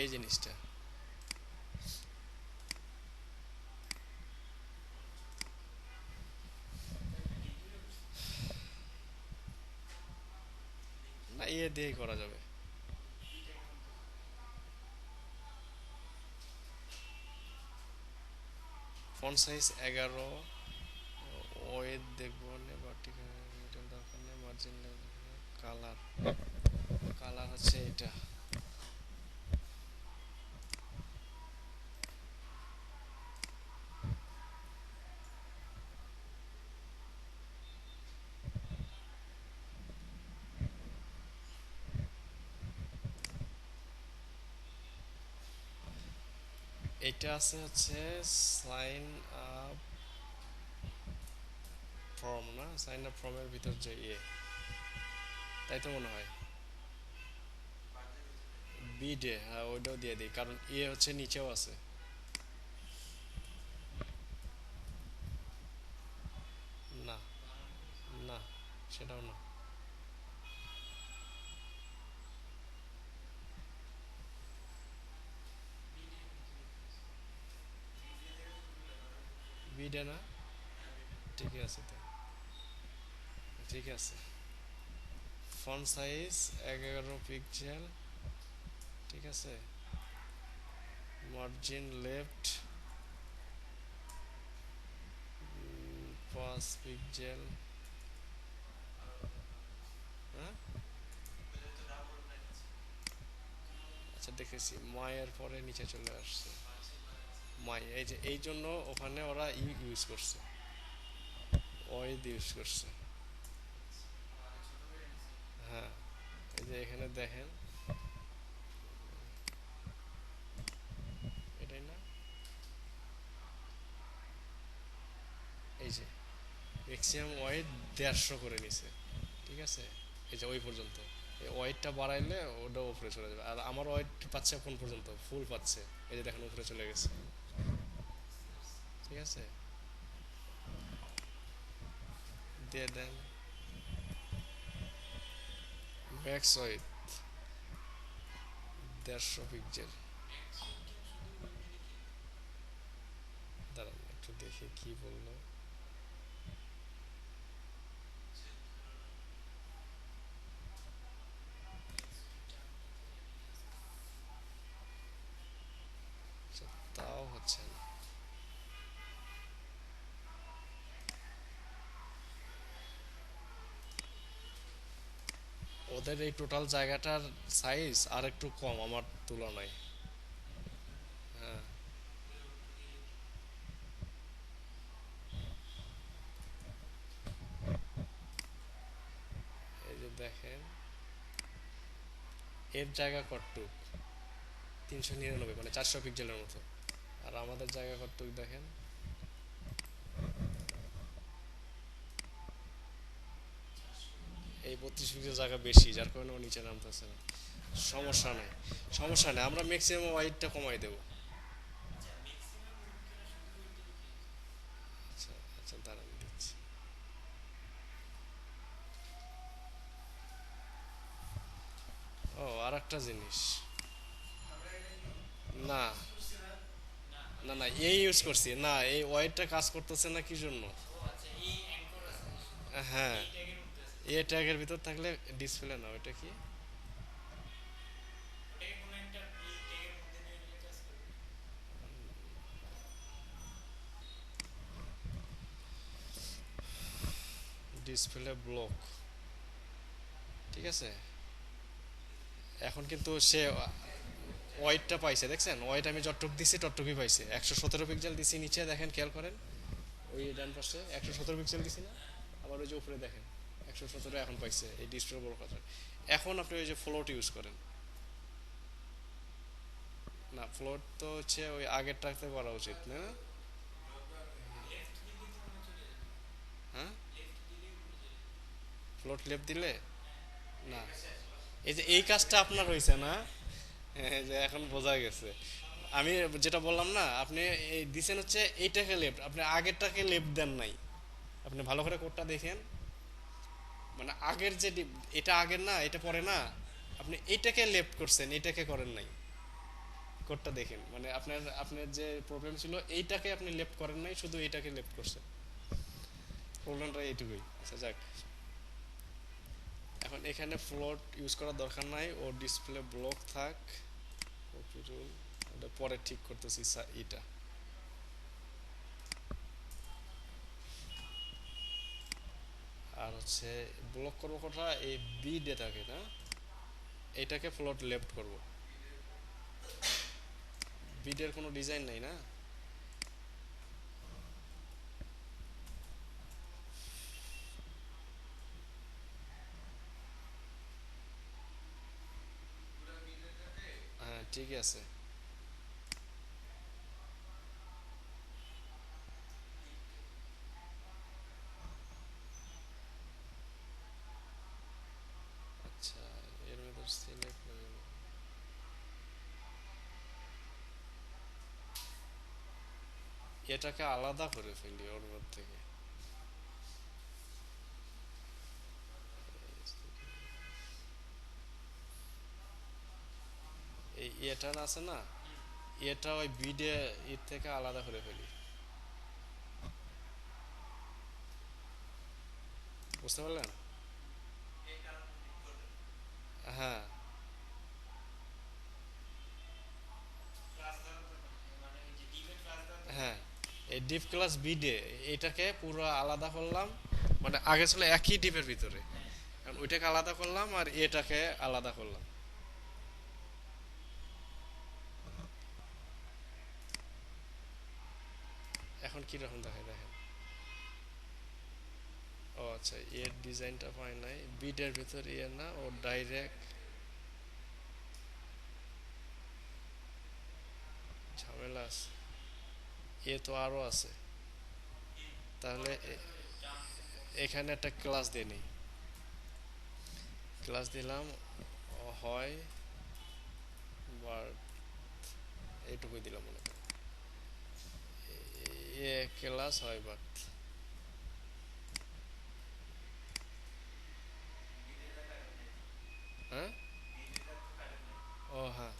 এই জিনিসটা, না ইয়ে দিয়েই করা যাবে। ফন্ট সাইজ 11, ওয়েট দেখবো না, ভার্টিক্যাল মিডল দরকার নেই, মার্জিন, কালার, কালার হচ্ছে এটা। এটা আছে হচ্ছে সাইন আপ ফর্ম, না সাইন আপ ফর্মের ভিতর যে ইয়ে, তাই তো মনে হয়। বিডে, হ্যাঁ ওইটাও দিয়ে দিই, কারণ ইয়ে হচ্ছে নিচেও আছে। না না, সেটাও না। এইটা না? ঠিক আছে তো, ঠিক আছে। ফন্ট সাইজ 11 পিক্সেল, ঠিক আছে। Margin left 5 pixel. হ্যাঁ, আচ্ছা দেখেছি, মায়ের পরে নিচে চলে আসছে। মাই, এই যে এই জন্য ওখানে ওরা ইউজ করছে, ওয়েদ ইউজ করছে। হ্যাঁ, এই যে এখানে দেখেন, এটাই না? এই যে ম্যাক্সিমাম ওয়েট 150 করে নিছে, ঠিক আছে। এই যে ওই পর্যন্ত, এই ওয়েটটা বাড়াইলে ওটা উপরে চলে যাবে। আর আমার ওয়েট পাচ্ছে কোন পর্যন্ত, ফুল পাচ্ছে। এই যে দেখেন উপরে চলে গেছে, ঠিক আছে। দিয়ে দেন ম্যাক্স ওয়েট 150 পিক্সেল। দাঁড়ান একটু দেখি কি বললো। আচ্ছা, তাও হচ্ছে না। ওদের এই টোটাল জায়গাটার সাইজ আর একটু কম আমার তুলনায়। হ্যাঁ, এই যে দেখেন এর জায়গা কতটুক, 399, মানে 400 পিক্সেলের মতো। আর আমাদের জায়গা কতটুক দেখেন, এই 32 পিক্সেল জায়গা বেশি, যার কারণে ও নিচে নামতেছে না। সমস্যা নেই, সমস্যা নেই, আমরা ম্যাক্সিমাম ওয়াইডটা কমাই দেবো। আচ্ছা আচ্ছা, দাঁড়ান দিচ্ছি। ও, আর একটা জিনিস। না না না, এই ইউজ করছি না, এই ওয়াইডটা কাজ করতেছে না কি জন্য? হ্যাঁ, এ ট্যাগের ভিতর থাকলে ডিসপ্লে না, ওটা কি? ডিসপ্লে ব্লক, ঠিক আছে। এখন কিন্তু সে ওয়াইডটা পাইছে, দেখছেন ওয়াইড আমি যতটুক দিছি ততটুকুই পাইছে। 117 পিক্সেল দিছি নিচে, দেখেন খেয়াল করেন, ওই ডান পাশে 117 পিক্সেল দিছি না, আবার ওই যে উপরে দেখেন 117 এখন পাইছে এই ডিসপ্লে বড় কথা। এখন আপনি ওই যে ফ্লোট ইউজ করেন। না, ফ্লোট তো হচ্ছে ওই আগেরটাতে করা উচিত না? হ্যাঁ, ফ্লোট লেফট দিলে না, এই যে এই কাজটা আপনার হয়েছে না। হ্যাঁ, যে এখন বোঝা গেছে। আমি যেটা বললাম না, আপনি এই দিছেন হচ্ছে এইটাকে লেফট, আপনি আগেরটাকে লেফট দেন নাই। আপনি ভালো করে কোডটা দেখেন, মানে আগের যে এটা আগের না, এটা পরে না, আপনি এইটাকে লেফট করছেন, এটাকে করেন নাই। কোডটা দেখেন, মানে আপনার আপনার যে প্রবলেম ছিল এইটাকে আপনি লেফট করেন নাই, শুধু এইটাকে লেফট করছেন। প্রবলেমটা এইটুকুই। আচ্ছা যাক, এখন এখানে ফ্লোট ইউজ করার দরকার নাই, ও ডিসপ্লে ব্লক থাক। কপি রুল, ওটা পরে ঠিক করতেছি এটা। আর হচ্ছে ব্লক করবো কোথা, এই বি ডেটাকে না, এটাকে ফ্লোট লেফট করব। বিডের কোনো ডিজাইন নাই না? হ্যাঁ ঠিক আছে। আচ্ছা, এর মধ্যে সিলেক্ট হয়ে গেল। এটাকে আলাদা করে ফেলি ওর মধ্যে থেকে। এই এটা আছে না, এটা ওই বিডে এর থেকে আলাদা করে ফেলি। বুঝতে পারলেন? হ্যাঁ, হ্যাঁ, এই ডিপ ক্লাস বিডে এটাকে পুরো আলাদা করলাম, মানে আগে ছিল একই ডিপের ভিতরে, কারণ ওইটাকে আলাদা করলাম আর এটাকে আলাদা করলাম। এখন কি রকম দেখায় দেখেন। ও আচ্ছা, এর ডিজাইনটা পাই নাই, বিডের ভিতর ইয়ে না, ও ডাইরেক্ট ঝামেলা আছে। এ তো আরো আছে, তাহলে এখানে একটা ক্লাস দিয়ে নিই। ক্লাস দিলাম, হয় বার, এইটুকুই দিলাম মনে করেন, এ ক্লাস হয় বাট। হ্যাঁ, ও হ্যাঁ,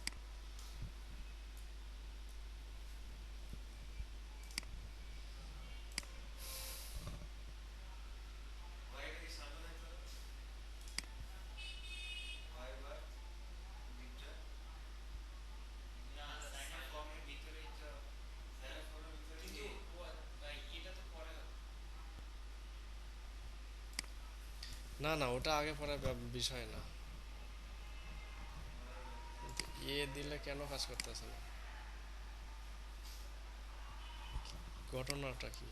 না না ওটা আগে পরে বিষয় না। কিন্তু এ দিলে কেন কাজ করতেছে না, ঘটনাটা কি?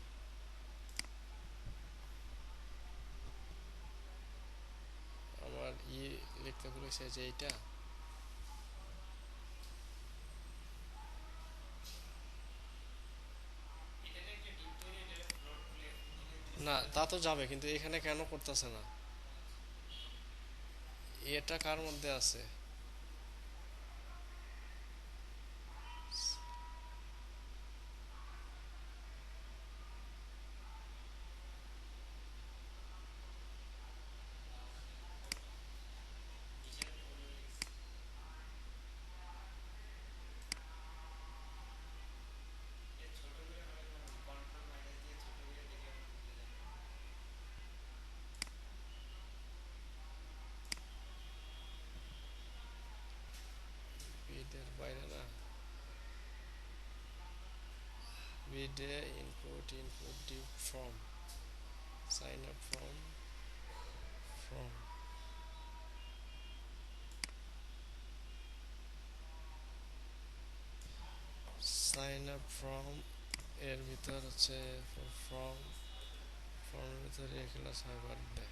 আমার লিখতে বলেছে যে এইটা, না তা তো যাবে, কিন্তু এখানে কেন করতেছে না? এটা কার মধ্যে আছে? বিডের বাইরে না, বিডে ইনপুট ইনপুট ডিপ form, sign up form, form sign up form, এর ভিতর হচ্ছে ফ্রম, ফর্মের ভিতরে ক্লাস হয় বার্থডে।